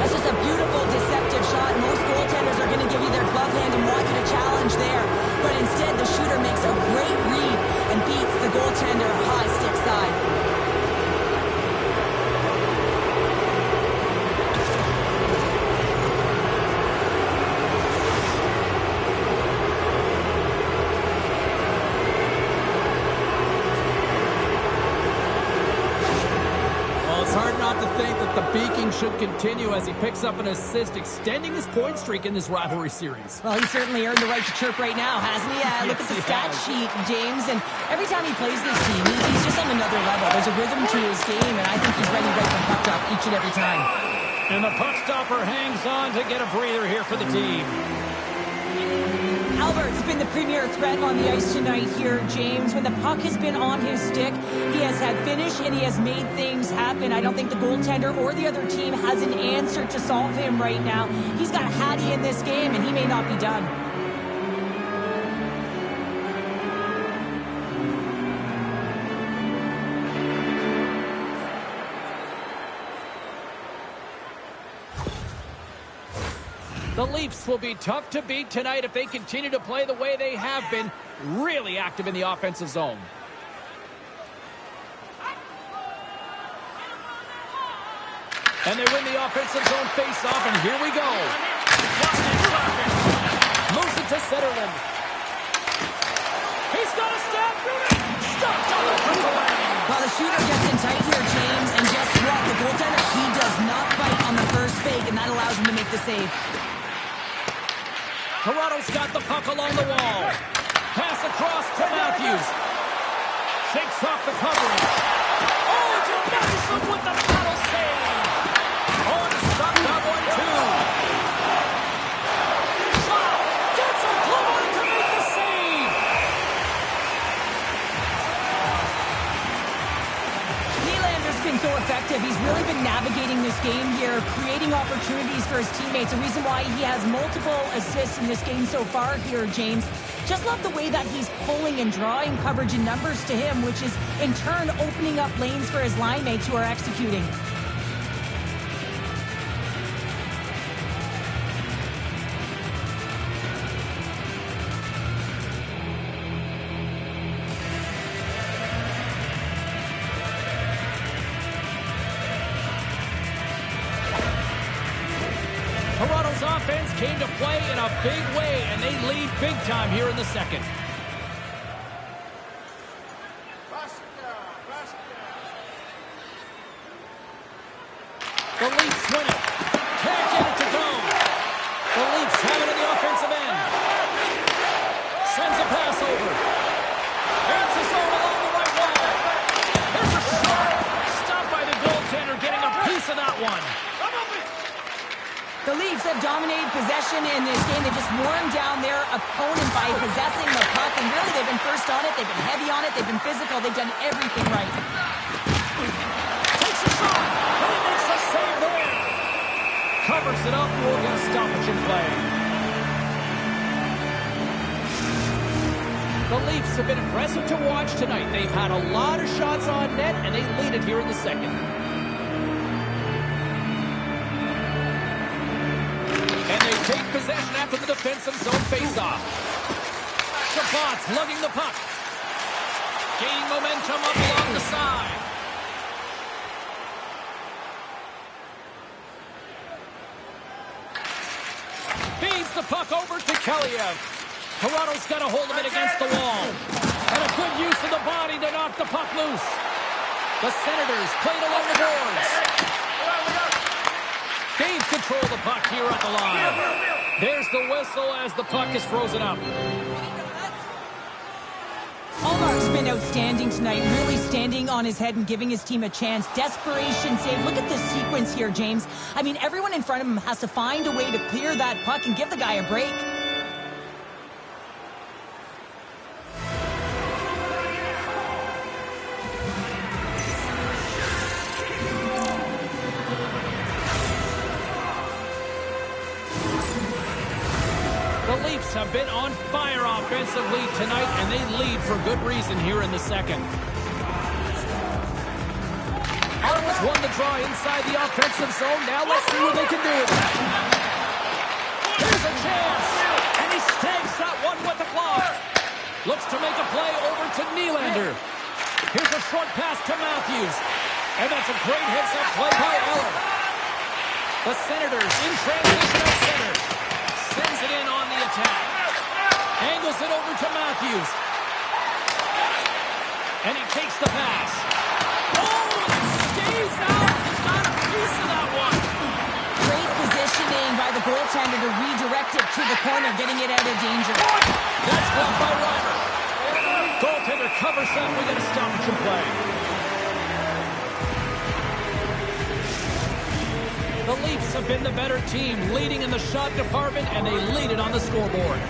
That's just a beautiful, deceptive shot. Most goaltenders are going to give you their glove hand and want you to challenge there. But instead, the shooter makes a great read and beats the goaltender high stick side. The beaking should continue as he picks up an assist, extending his point streak in this rivalry series. Well, he certainly earned the right to chirp right now, hasn't he? Look at the stat sheet, James, and every time he plays this team, he's just on another level. There's a rhythm to his game, and I think he's ready right from puck drop each and every time. And the puck stopper hangs on to get a breather here for the team. Albert's been the premier threat on the ice tonight here, James. When the puck has been on his stick, he has had finish and he has made things happen. I don't think the goaltender or the other team has an answer to solve him right now. He's got Hattie in this game and he may not be done. The Leafs will be tough to beat tonight if they continue to play the way they have been, really active in the offensive zone. And they win the offensive zone face-off, and here we go. Moves it to Zetterlund. He's got a step. Stopped on the breakaway. Well, the shooter gets in tight here, James, and guess what? The goaltender, he does not bite on the first fake, and that allows him to make the save. Toronto's got the puck along the wall. Pass across to Matthews. Shakes off the covering. Oh, Madison with the battle save. Oh, to stop that 1-2. Shot. Gets a glove on it to make the save. Nylander's been effective. He's really been navigating this game here, creating opportunities for his teammates. The reason why he has multiple assists in this game so far here, James. Just love the way that he's pulling and drawing coverage and numbers to him, which is in turn opening up lanes for his line mates who are executing. Toronto's offense came to play in a big way, and they lead big time here in the second. The Leafs win it. Can't get it to go. The Leafs have it in the offensive end. Sends a pass over. Hands his own along the right wall. There's a shot. Stopped by the goaltender, getting a piece of that one. The Leafs have dominated possession in this game. They just worn down their opponent by possessing the puck, and really they've been first on it, they've been heavy on it, they've been physical, they've done everything right. Takes a shot, and he makes a save there. Covers it up, we're going to stoppage in play. The Leafs have been impressive to watch tonight. They've had a lot of shots on net, and they lead it here in the second. Take possession after the defensive zone faceoff. Chabot's lugging the puck. Gaining momentum up along the side. Feeds the puck over to Kaliev. Toronto's got a hold of it against the wall. And a good use of the body to knock the puck loose. The Senators played along the boards. Gains control of the puck here at the line. There's the whistle as the puck is frozen up. Allmark's been outstanding tonight, really standing on his head and giving his team a chance. Desperation save. Look at this sequence here, James. I mean, everyone in front of him has to find a way to clear that puck and give the guy a break. The Leafs have been on fire offensively tonight, and they lead for good reason here in the second. Ottawa's won the draw inside the offensive zone. Now let's see what they can do with it. Here's a chance, and he snags that one with the glove. Looks to make a play over to Nylander. Here's a short pass to Matthews, and that's a great heads-up play by Eller. The Senators in transition at center. Sends it in on the attack. Angles it over to Matthews. And he takes the pass. Oh, it stays out. He's got a piece of that one. Great positioning by the goaltender to redirect it to the corner, getting it out of danger. That's blocked by Reimer. Goaltender covers that. We got a stoppage in play. The Leafs have been the better team, leading in the shot department, and they lead it on the scoreboard.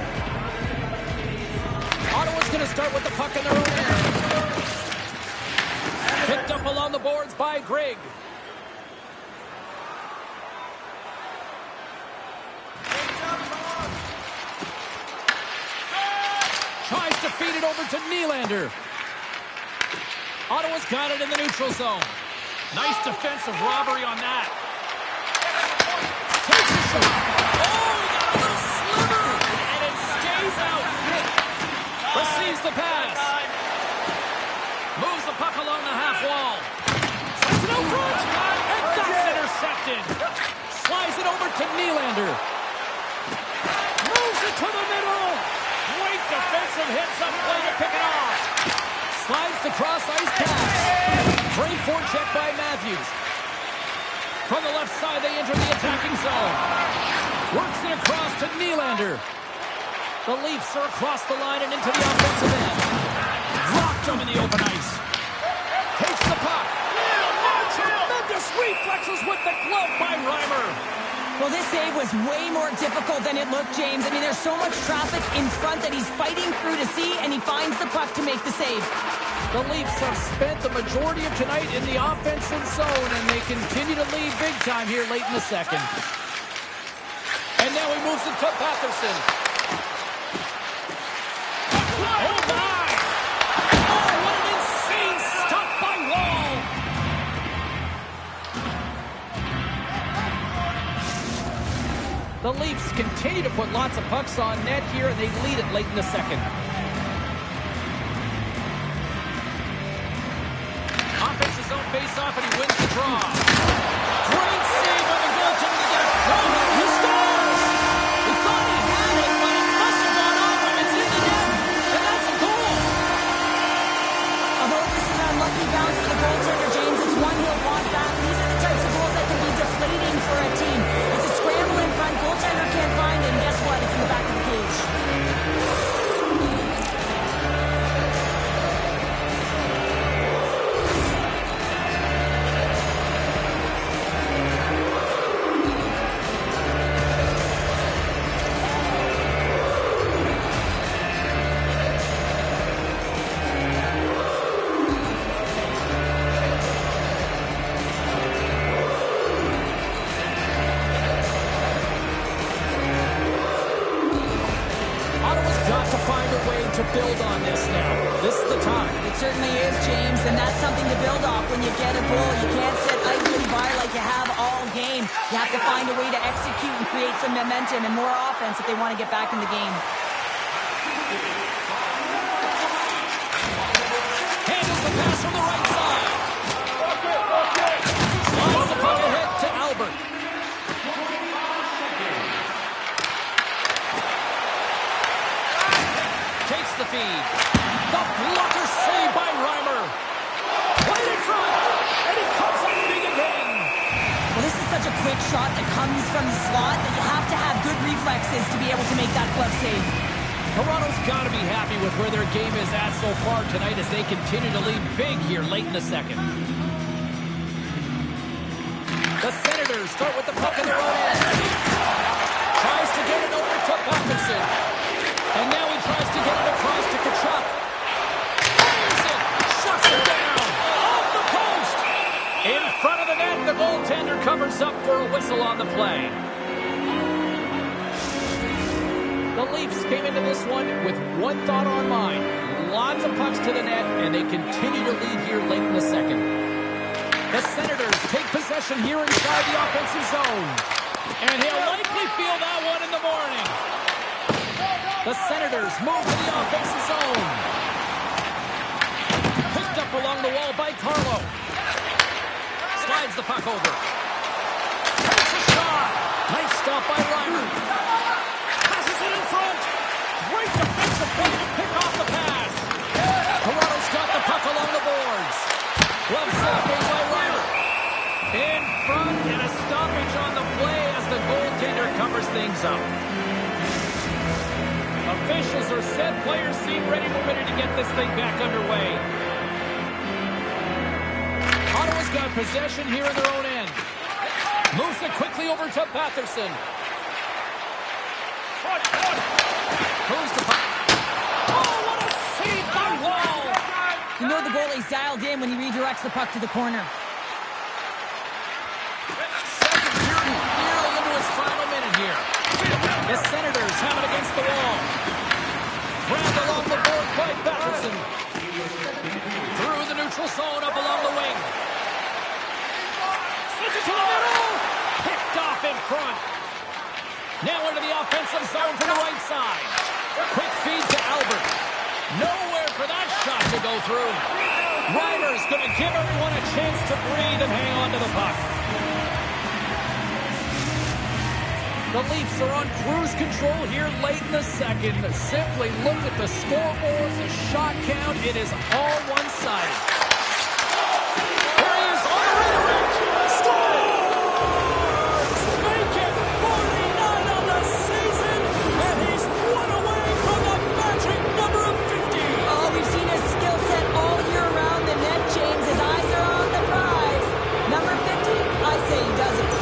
Ottawa's going to start with the puck in their own end. Picked up along the boards by Grigg. Tries to feed it over to Nylander. Ottawa's got it in the neutral zone. Nice defensive robbery on that. Takes a shot. Oh, he got a little sliver, and it stays out. Receives the pass. Moves the puck along the half wall. Sends it out front, and that's intercepted. Slides it over to Nylander. Moves it to the middle. Great defensive hits up play to pick it off. Slides the cross-ice pass. Great forecheck by Matthews. From the left side, they enter the attacking zone. Works it across to Nylander. The Leafs are across the line and into the offensive end. Rocked him in the open ice. Takes the puck. Oh, tremendous reflexes with the glove by Reimer. Well, this save was way more difficult than it looked, James. I mean, there's so much traffic in front that he's fighting through to see, and he finds the puck to make the save. The Leafs have spent the majority of tonight in the offensive zone, and they continue to lead big time here late in the second. And now he moves it to Patterson. Oh, my! Oh, what an insane stop by Wall! The Leafs continue to put lots of pucks on net here, and they lead it late in the second. Offensive zone face-off, and he wins the draw. Great save by the goaltender to get it. Oh, he scores! He thought he had it, but it must have gone off him. It's in the net, and that's a goal. Although this is an unlucky bounce for the goaltender, James, it's one he'll want back. These are the types of goals that can be deflating for a team. It's a scramble in front, goaltender can't find it, and guess what? It's in the back of the cage. To build on this now. This is the time. It certainly is, James, and that's something to build off when you get a goal. You can't sit idly by like you have all game. You have to find a way to execute and create some momentum and more offense if they want to get back in the game. Handles the pass from the right side. Slides the puck ahead to Albert. The feed. The blocker saved by Reimer. Played in front. And he comes up big again. Well, this is such a quick shot that comes from the slot that you have to have good reflexes to be able to make that glove save. Toronto's got to be happy with where their game is at so far tonight as they continue to lead big here late in the second. The Senators start with the puck in their own end. Tries to get it over to Patterson. And now he tries to get it across to Tkachuk. Fires it! Shuts it down! Off the post! In front of the net, the goaltender covers up for a whistle on the play. The Leafs came into this one with one thought on mind. Lots of pucks to the net, and they continue to lead here late in the second. The Senators take possession here inside the offensive zone. And he'll likely feel that one in the morning. The Senators move to the offensive zone. Picked up along the wall by Carlo. Slides the puck over. Takes a shot. Nice stop by Reimer. Passes it in front. Great defensive play to pick off the pass. Toronto's got the puck along the boards. Glove save made by Reimer. In front and a stoppage on the play as the goaltender covers things up. Officials are set. Players seem ready to get this thing back underway. Ottawa's got possession here in their own end. Moves it quickly over to Patterson. Moves the puck. Oh, what a save by Wall! You know the goalie's dialed in when he redirects the puck to the corner. Second period, nearly into his final minute here. The Senators have it against the wall. Grabbed along the board by Patterson. Through the neutral zone, up along the wing. Sends it to the middle. Picked off in front. Now into the offensive zone to the right side. Quick feed to Albert. Nowhere for that shot to go through. Reimer's going to give everyone a chance to breathe and hang on to the puck. The Leafs are on cruise control here late in the second. Simply look at the scoreboard, the shot count. It is all one-sided. There he is on the redirect. Scores! Make it 49 on the season, and he's one away from the magic number of 50. Oh, we've seen his skill set all year around the net, James. His eyes are on the prize. Number 50, I say he does it.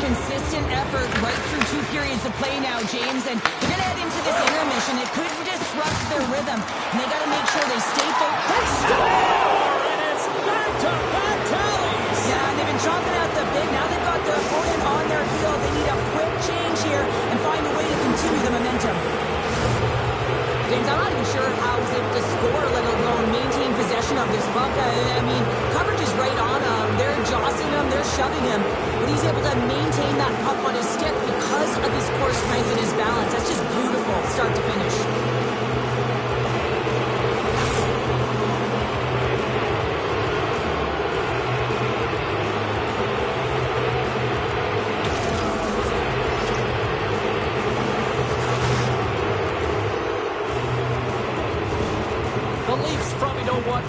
consistent effort right through 2 periods of play now, James, and they're going to head into this intermission. It could disrupt their rhythm, and they got to make sure they stay focused. And it's back-to-back tallies. Yeah, and they've been chopping out the big. Now they've got their opponent on their heel. They need a quick change here and find a way to continue the momentum. James, I'm not even sure how he's able to score, let alone maintain possession of this puck. I mean, coverage is right on him. They're jostling him, they're shoving him. But he's able to maintain that puck on his stick because of his core strength and his balance. That's just beautiful, start to finish.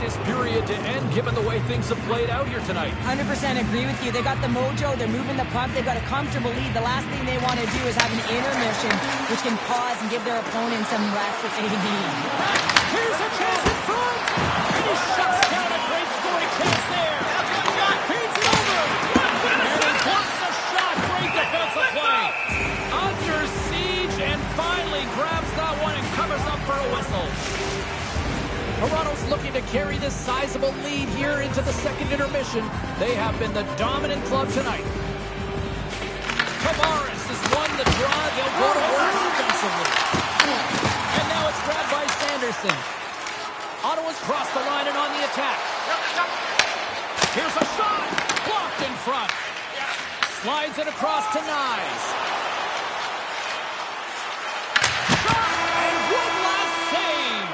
This period to end, given the way things have played out here tonight. 100% agree with you. They got the mojo, they're moving the puck, they got a comfortable lead. The last thing they want to do is have an intermission, which can pause and give their opponent some rest that they need. Here's a chance in front, and he shuts down a great scoring chance there. Feeds it over, and he blocks a shot. Great defensive play. Under siege, and finally grabs that one and covers up for a whistle. Toronto's looking to carry this sizable lead here into the second intermission. They have been the dominant club tonight. Tavares has won the draw. They'll go to work defensively. And now it's grabbed by Sanderson. Ottawa's crossed the line and on the attack. Here's a shot. Blocked in front. Slides it across to Nyes. Shot! And one last save.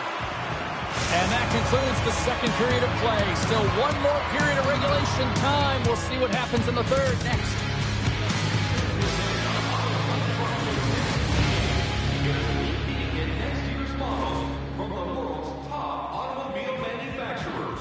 And that concludes the second period of play. Still one more period of regulation time. We'll see what happens in the third next. Get next year's models from the world's top automobile manufacturers.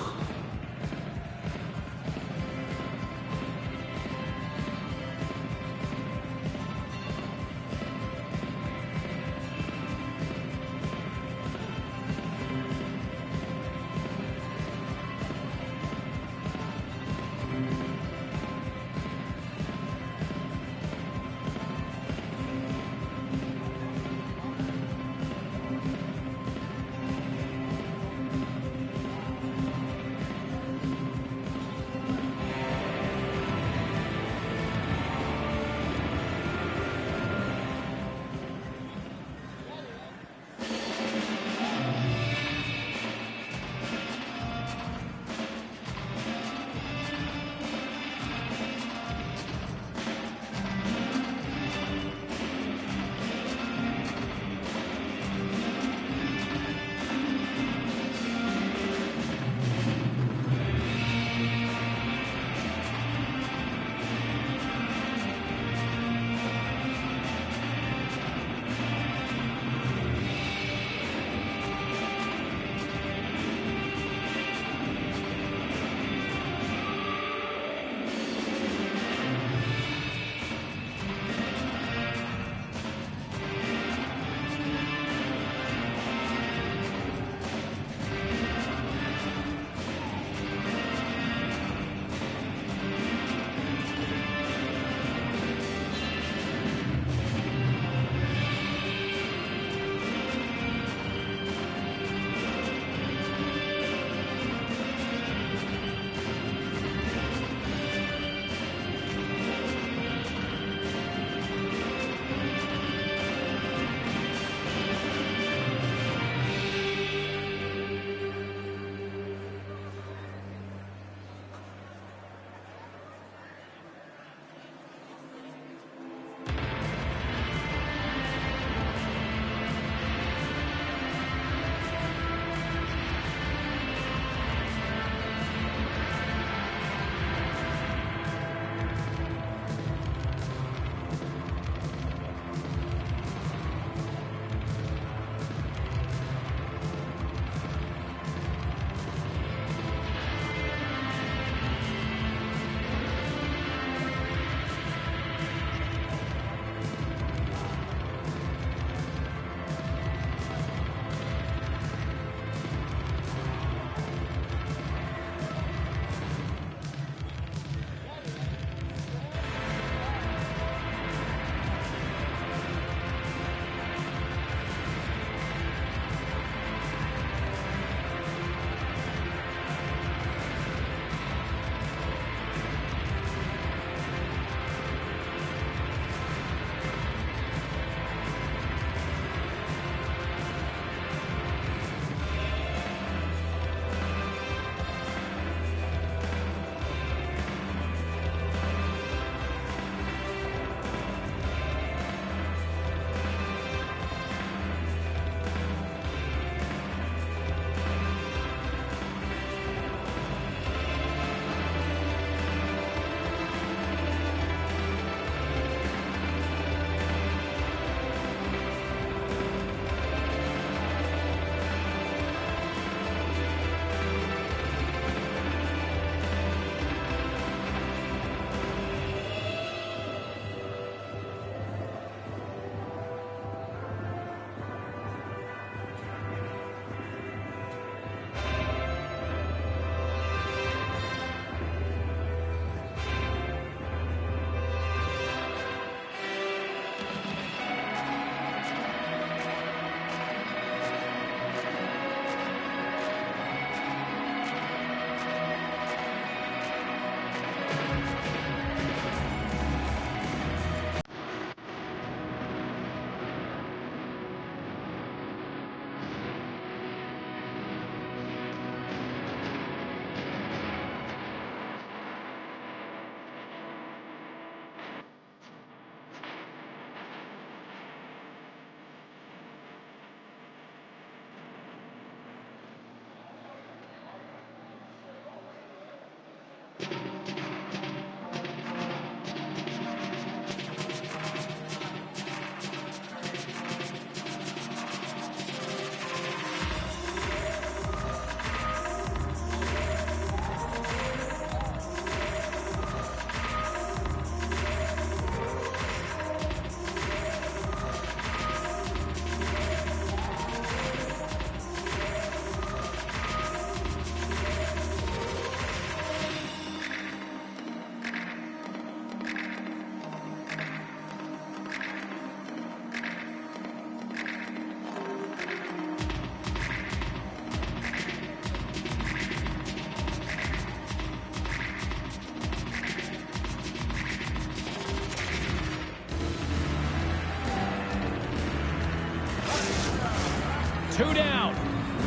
2 down.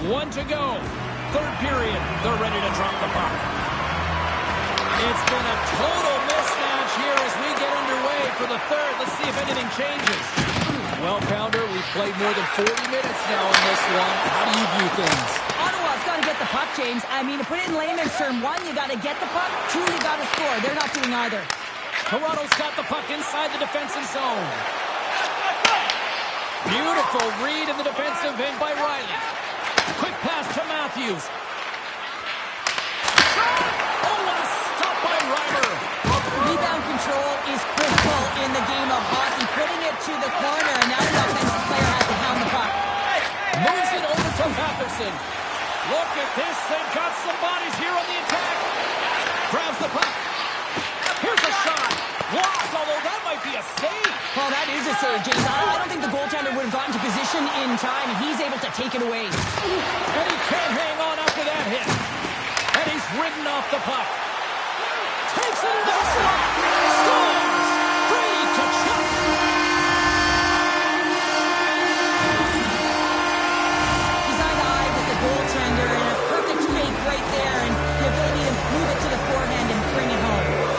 1 to go. Third period. They're ready to drop the puck. It's been a total mismatch here as we get underway for the third. Let's see if anything changes. Well, Pounder, we've played more than 40 minutes now in this one. How do you view things? Ottawa's got to get the puck, James. I mean, to put it in layman's term, 1, you got to get the puck. 2, you got to score. They're not doing either. Toronto's got the puck inside the defensive zone. Beautiful read in the defensive end by Riley. Quick pass to Matthews. Oh, what a stop by Reimer. Rebound control is critical in the game of hockey. Putting it to the corner, and now the offensive player has to pound the puck. Moves it over to Patterson. Look at this. They've got some bodies here on the attack. Grabs the puck. Here's a shot. Blocked, although that might be a save. Well, that is a save, James. I don't think the goaltender would have gotten to position in time. He's able to take it away. And he can't hang on after that hit. And he's ridden off the puck. Takes it into the slot. Scores! 3 to Chuck. He's eye to eye with the goaltender, and a perfect fake right there, and the ability to move it to the forehand and bring it home.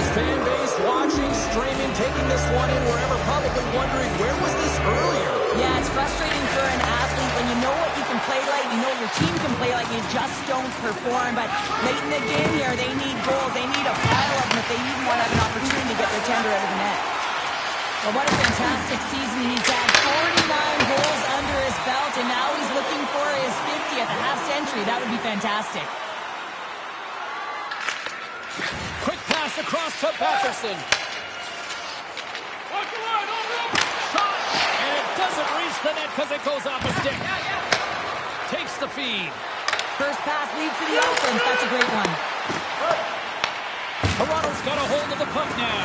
Fan base watching, streaming, taking this one in wherever, probably wondering, where was this earlier? Yeah, it's frustrating for an athlete when you know what you can play like, you know what your team can play like, you just don't perform. But late in the game here, they need goals. They need a pile of them if they even want to have an opportunity to get their tender out of the net. Well, what a fantastic season he's had. 49 goals under his belt, and now he's looking for his 50th, a half century. That would be fantastic. Quick pass across to Patterson. Shot, and it doesn't reach the net because it goes off a stick. Takes the feed. First pass leads to the offense. That's a great one. Toronto's got a hold of the puck now.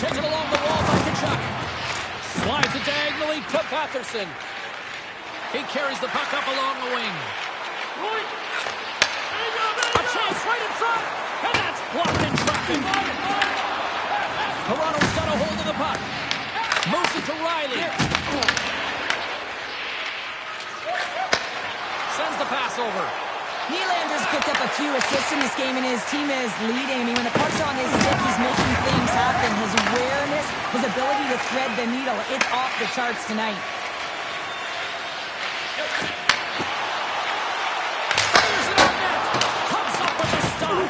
Taken along the wall by Kachuk. Slides it diagonally to Patterson. He carries the puck up along the wing. A chance right in front, and that's blocked in traffic. Toronto's got a hold of the puck. Moves it to Riley. Sends the pass over. Nylander's picked up a few assists in this game, and his team is leading. I mean, when the puck's on his stick, he's making things happen. His awareness, his ability to thread the needle, it's off the charts tonight. Fires it on net. Comes up with a stop.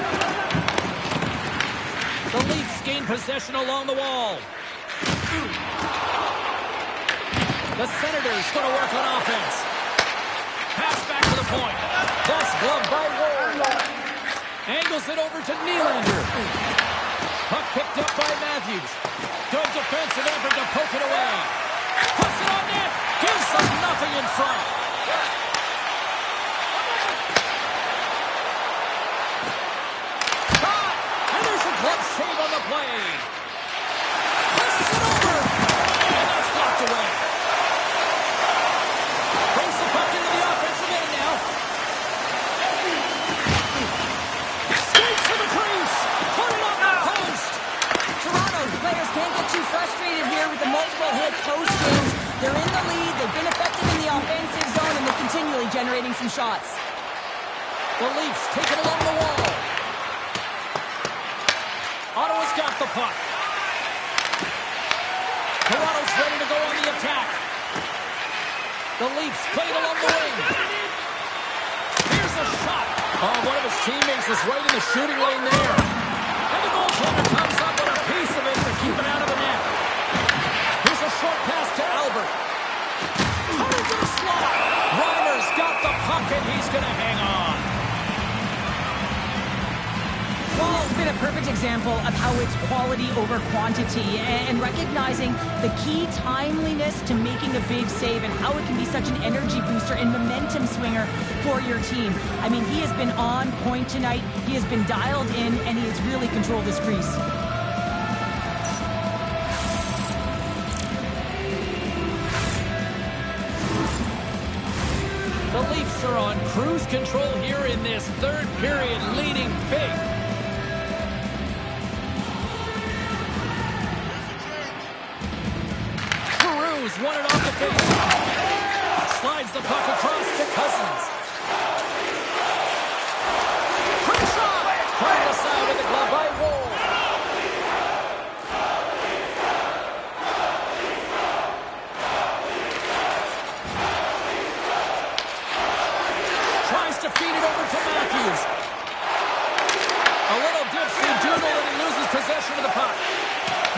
The Leafs gain possession along the wall. The Senators going to work on offense. Pass back to the point. Thus gloved by Ward. Angles it over to Nylander. Puck picked up by Matthews. Good defensive effort to poke it away. Puts it on net. Gives them nothing in front. Caught. And there's a glove save on the play. Passes it over. And that's blocked away. Brings the puck into the offensive end now. Skates to the crease. Put it on the post. Toronto's players can't get too frustrated here with the multiple hit post games. They're in the lead. They've been effective in the offensive zone, and they're continually generating some shots. The Leafs take it along the wall. Ottawa's got the puck. Toronto's ready to go on the attack. The Leafs play it along the wing. Here's a shot. Oh, one of his teammates is right in the shooting lane there. And the goaltender comes up with a piece of it to keep it out of the net. Here's a short pass to Albert. Cut into the slot. Reimer's got the puck, and he's going to hang on. Well, It's been a perfect example of how it's quality over quantity and recognizing the key timeliness to making a big save and how it can be such an energy booster and momentum swinger for your team. I mean, he has been on point tonight. He has been dialed in, and he has really controlled this crease. The Leafs are on cruise control here in this third period, leading big. Cruz won it off the face. Slides the puck across to Cousins. Quick shot! Turned aside with the glove by Woll. To feed it over to Matthews. A little dipsy-doodle and he loses possession of the puck.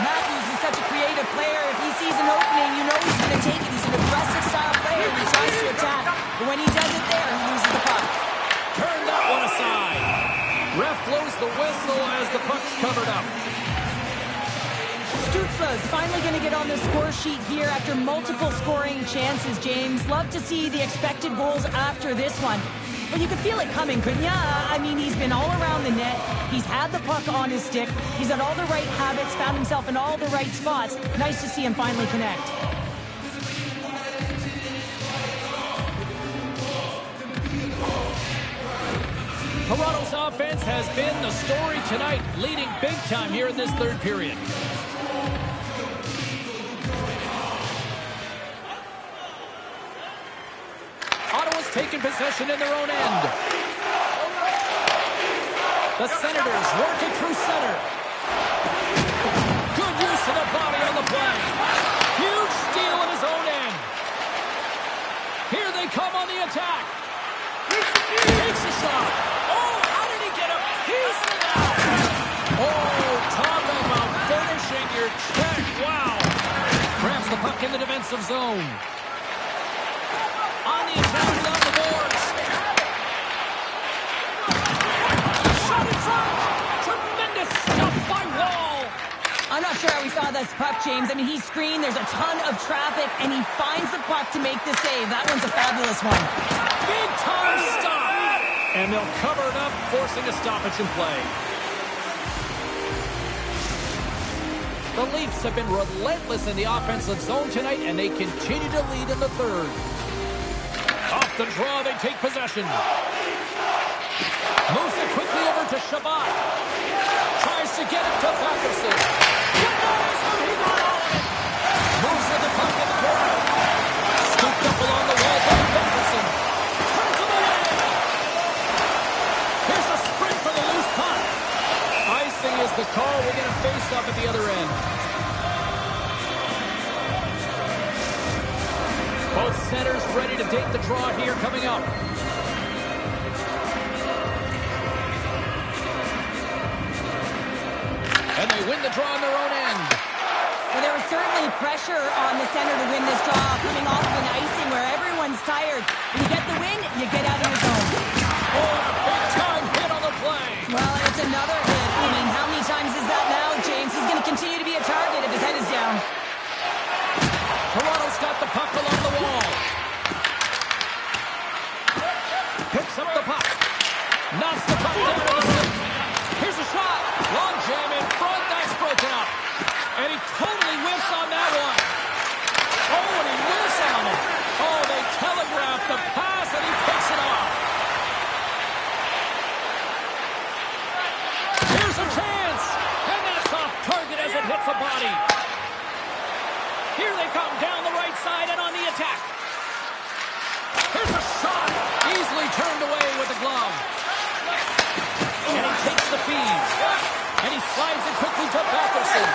Matthews is such a creative player. If he sees an opening, you know he's going to take it. He's an aggressive style player. He tries to attack. But when he does it there, he loses the puck. Turn that one aside. Ref blows the whistle as the puck's covered up. Stützle is finally going to get on the score sheet here after multiple scoring chances, James. Love to see the expected goals after this one. But you could feel it coming, couldn't you? I mean, he's been all around the net. He's had the puck on his stick. He's had all the right habits, found himself in all the right spots. Nice to see him finally connect. Toronto's offense has been the story tonight, leading big time here in this third period. Ottawa's taken possession in their own end. The Senators work it through center. Good use of the body on the play. Huge steal in his own end. Here they come on the attack. Takes a shot. Oh, how did he get a piece of that? Oh, talk about finishing your check. Wow. Grabs the puck in the defensive zone. On the attack without the boards. Shot in front. Tremendous stuff by Wall. I'm not sure how we saw this puck, James. I mean, he screened. There's a ton of traffic, and he finds the puck to make the save. That one's a fabulous one. Big time stop. And they'll cover it up, forcing a stoppage in play. The Leafs have been relentless in the offensive zone tonight, and they continue to lead in the third. Off the draw, they take possession. Moves it quickly over to Shabbat. Tries to get it to Patterson. Good notice when he got on it. Moves with the puck in the corner. Scooped up along the wall by Patterson. Turns him away. Here's a sprint for the loose puck. Icing is the call. We're going to face up at the other end. Both centers ready to take the draw here coming up. And they win the draw on their own end. Well, there was certainly pressure on the center to win this draw, coming off of an icing where everyone's tired. When you get the win, you get out of your zone. Oh, a big-time hit on the play. Well, it's another hit. I mean, how many times is that now, James? He's going to continue to be a target if his head is down. Toronto's got the puck along the wall. Picks up the puck. Knocks the puck down to the stick. Here's a shot. Long jam in front. That's broken up. And he totally whiffs on that one. Oh, and he whiffs on it. Oh, they telegraph the pass, and he picks it off. Here's a chance. And that's off target as it hits a body. Here they come down the right side and on the attack. Here's a shot. Easily turned away with the glove. And he takes the feed. And he slides it quickly to Patterson.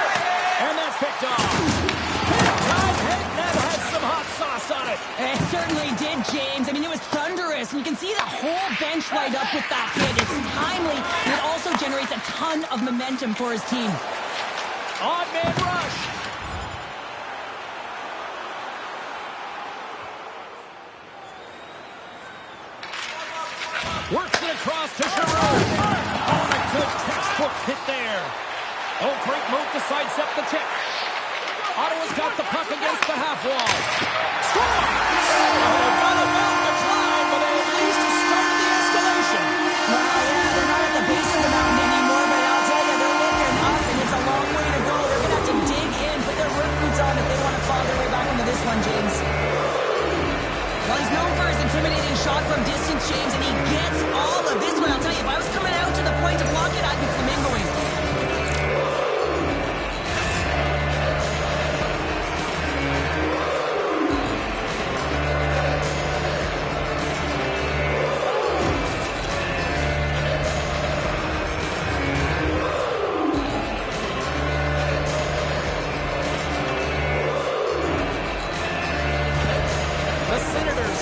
And that's picked off. Big time hit. That has some hot sauce on it. It certainly did, James. I mean, it was thunderous. And you can see the whole bench light up with that hit. It's timely. And it also generates a ton of momentum for his team. Odd man rush. Works it across to Giroux. Oh, a good textbook hit Oh, great move to sidestep the tip. Ottawa's got the puck against the half wall. Score! They've got a mountain to climb, but they at least started the escalation. Yeah, they're not at the base of the mountain anymore, but I'll tell you, they're looking up, and it's a long way to go. They're going to have to dig in, put their work boots on if they want to claw their way back into this one, James. Well, he's known for his intimidating shot from distance, James, and he gets all of this one. I'll tell you, if I was coming out to the point to block it, I'd be flamingoing.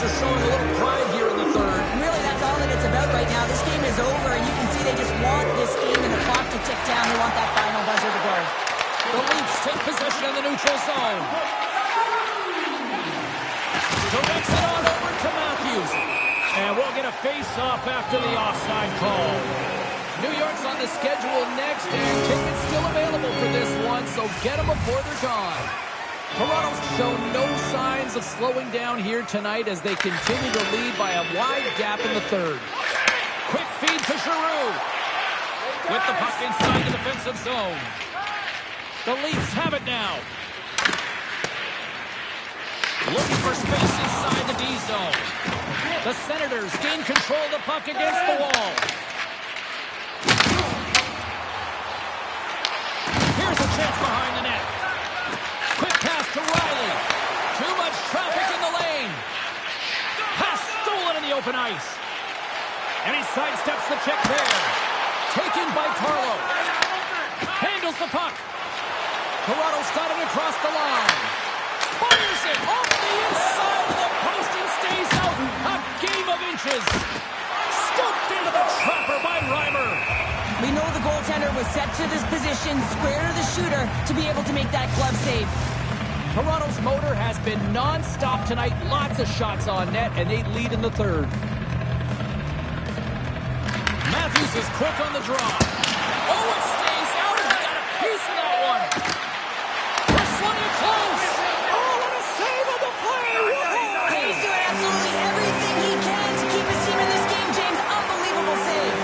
Showing a little pride here in the third. Really, that's all that it's about right now. This game is over, and you can see they just want this game and the clock to tick down. They want that final buzzer to go. The Leafs take possession in the neutral zone. Directs it on over to Matthews. And we'll get a face-off after the offside call. New York's on the schedule next, and tickets still available for this one, so get them before they're gone. Toronto's shown no signs of slowing down here tonight as they continue to lead by a wide gap in the third. Quick feed to Giroux. With the puck inside the defensive zone. The Leafs have it now. Looking for space inside the D zone. The Senators gain control of the puck against the wall. Here's a chance behind the net. Quick pass to Riley. Too much traffic in the lane. Pass stolen in the open ice. And he sidesteps the check there. Taken by Carlo. Handles the puck. Toronto's got it across the line. Fires it off the inside of the post and stays out. A game of inches. Scooped into the trapper by Reimer. We know the goaltender was set to this position, square to the shooter, to be able to make that glove save. Toronto's motor has been non-stop tonight. Lots of shots on net, and they lead in the third. Matthews is quick on the draw. Oh, it stays out. He got a piece of that one. This one in close. Oh, what a save on the play. He's doing absolutely everything he can to keep his team in this game, James. Unbelievable save.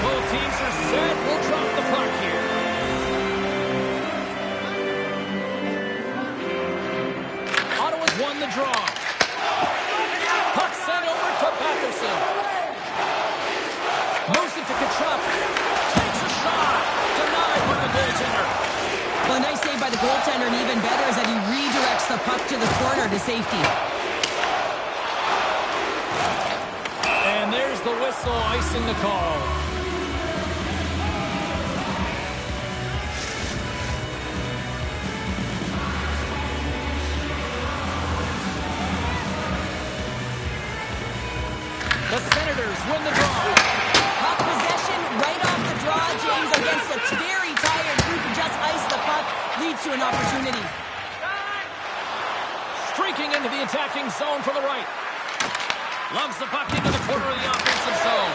Both teams are set. We'll drop the puck here. Ottawa's won the draw. Puck sent over to Patterson. Moves it to Kachuk. Takes a shot. Denied by the goaltender. Well, a nice save by the goaltender, and even better is that he redirects the puck to the corner to safety. And there's the whistle icing the call. The Senators win the draw. Puck possession right off the draw, James, against a very tired group who just iced the puck, leads to an opportunity. Streaking into the attacking zone from the right. Loves the puck into the corner of the offensive zone.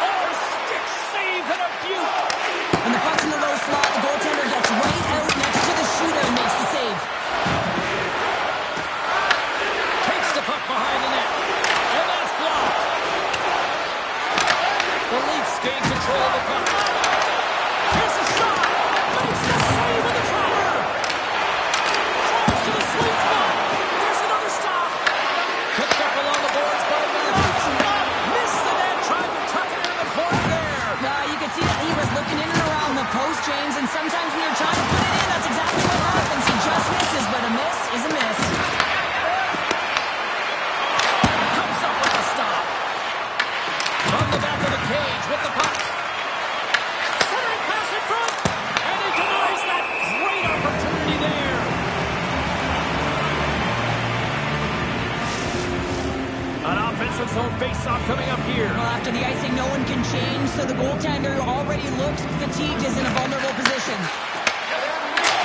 Oh, stick save and a beaut. When the puck's in the low slot, the goaltender gets right out next to the shooter and makes the save. Takes the puck behind the net. And that's blocked. The Leafs gain control of the puck. Here's a shot. Makes the save with the trapper. Drives to the sweet spot. There's another stop. Picked up along the boards by Matthews. Missed the net. Tried to tuck it into the corner there. You can see that he was looking in and around the post, James, and sometimes when you're trying to put it in, that's exactly what happens. He just misses, but a miss is a miss. Comes up with a stop. From the back of the cage with the puck. Centering pass in front. And he denies that great opportunity there. An offensive zone face-off coming up here. Well, after the icing, no one can change, so the goaltender, who already looks fatigued, is in a vulnerable position.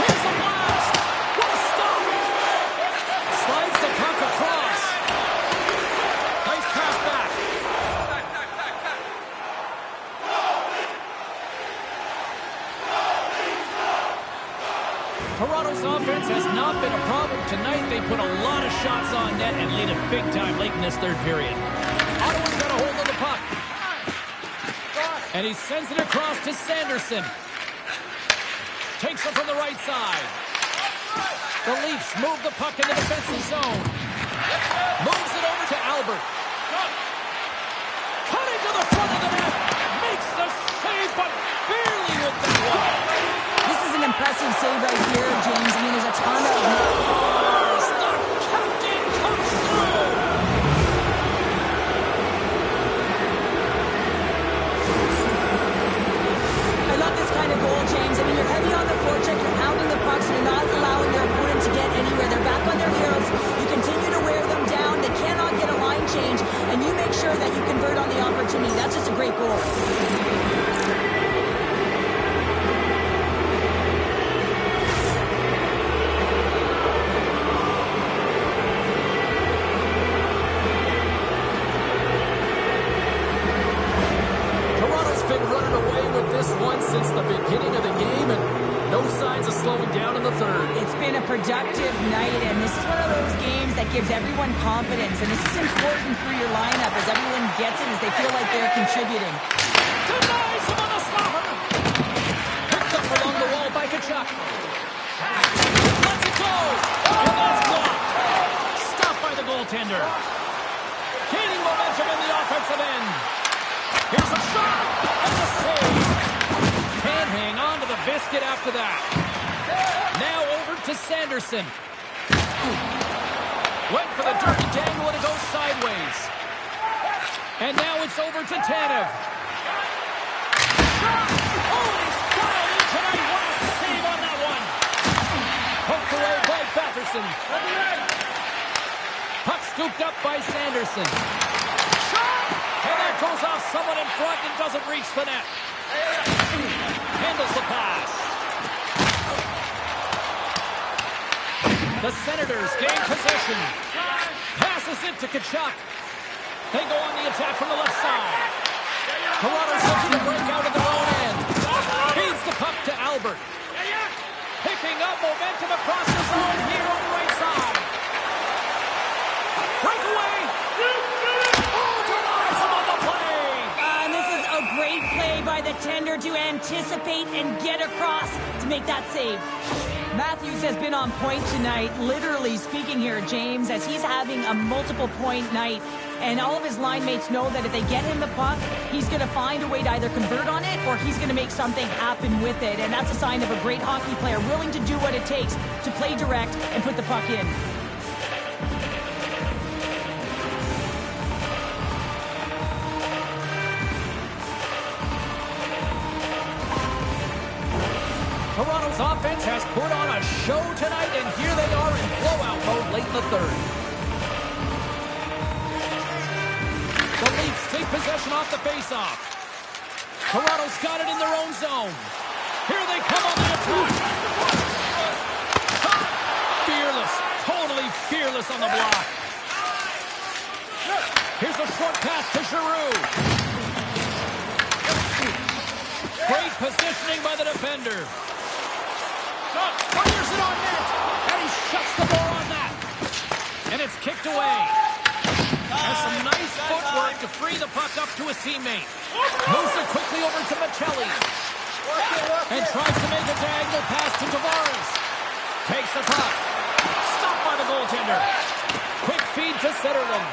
Here's a blast. What a stop. Slides the puck across. Nice pass back. Toronto's offense has not been a problem tonight. They put a lot of shots on net and lead it big time late in this third period. Ottawa's got a hold of the puck. And he sends it across to Sanderson. Takes it from the right side. The Leafs move the puck in the defensive zone. Moves it over to Albert. Cutting to the front of the net. Makes the save, but barely with the one. This is an impressive save right here, James. I mean, there's a ton of... The captain comes through. I love this kind of goal, James. I mean, you're heavy on the forecheck, you're pounding the pucks, you're not allowing your opponent to get anywhere. They're back on their heels. You continue to wear them down. They cannot get a line change, and you make sure that you convert on the opportunity. That's just a great goal. Since the beginning of the game, and no signs of slowing down in the third. It's been a productive night, and this is one of those games that gives everyone confidence, and this is important for your lineup as everyone gets it, as they feel like they're contributing. Denies him on the slaughter. Picked up along the wall by Kachuk. Lets it go, and that's blocked. Stopped by the goaltender. Gaining momentum in the offensive end. Here's a shot, and a save. Can't hang on to the biscuit after that. Now over to Sanderson. Went for the dirty dangle and it goes sideways. And now it's over to Tanev. Shot! Oh, he's dialed in tonight. What a save on that one. Poked away by Batherson. Puck scooped up by Sanderson. Shot! And that goes off someone in front and doesn't reach the net. Handles the pass. The Senators gain possession. Passes it to Kachuk. They go on the attack from the left side. Toronto's looking to break out of their own end. Feeds the puck to Albert. Picking up momentum across the zone here on the right side. Breakaway. Great play by the tender to anticipate and get across to make that save. Matthews has been on point tonight, literally speaking here, James, as he's having a multiple-point night. And all of his line mates know that if they get him the puck, he's going to find a way to either convert on it or he's going to make something happen with it. And that's a sign of a great hockey player, willing to do what it takes to play direct and put the puck in. Toronto's offense has put on a show tonight, and here they are in blowout mode late in the third. The Leafs take possession off the faceoff. Toronto's got it in their own zone. Here they come on the attack. Fearless, totally fearless on the block. Here's a short pass to Giroux. Great positioning by the defender. Fires it on net, and he shuts the door on that. And it's kicked away. Has some nice footwork to free the puck up to his teammate. Moves it quickly over to Michelli. And tries to make a diagonal pass to Tavares. Takes the puck. Stopped by the goaltender. Quick feed to Zetterlund.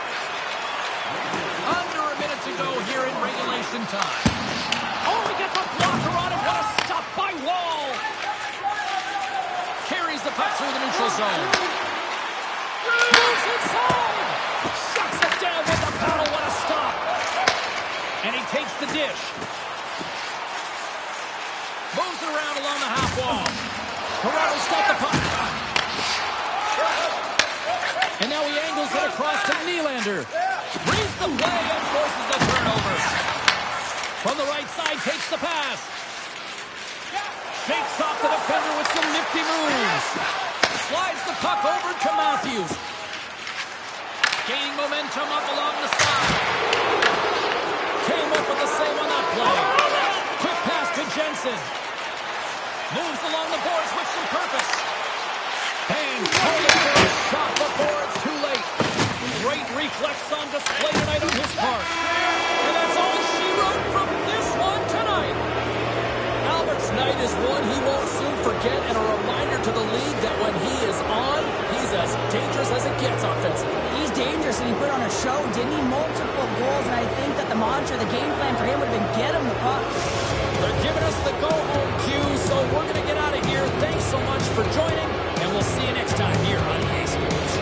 Under a minute to go here in regulation time. Oh, he gets a blocker on it. What a stop by Wall. Carries the puck through the neutral zone. Moves inside. Shuts it down with the paddle. What a stop. And he takes the dish. Moves it around along the half wall. Toronto's got the puck. And now he angles it across to Nylander. Reads the play and forces the turnover. From the right side, takes the pass. Shakes off the defender with some nifty moves. Slides the puck over to Matthews. Gaining momentum up along the side. Came up with the save on that play. Quick pass to Jensen. Moves along the boards with some purpose. Calling for a shot before it's too late. Great reflex on display tonight on his part. And that's all she wrote from this one tonight. Albert's night is one he won't soon forget, and a reminder to the league that when he is on, he's as dangerous as it gets offensively. He's dangerous, and he put on a show, didn't he? Multiple goals, and I think that the mantra, the game plan for him would have been get him the puck. They're giving us the go-home cue, so we're going to get out of here. Thanks so much for joining, and we'll see you next time here on EA Sports.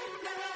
Canada.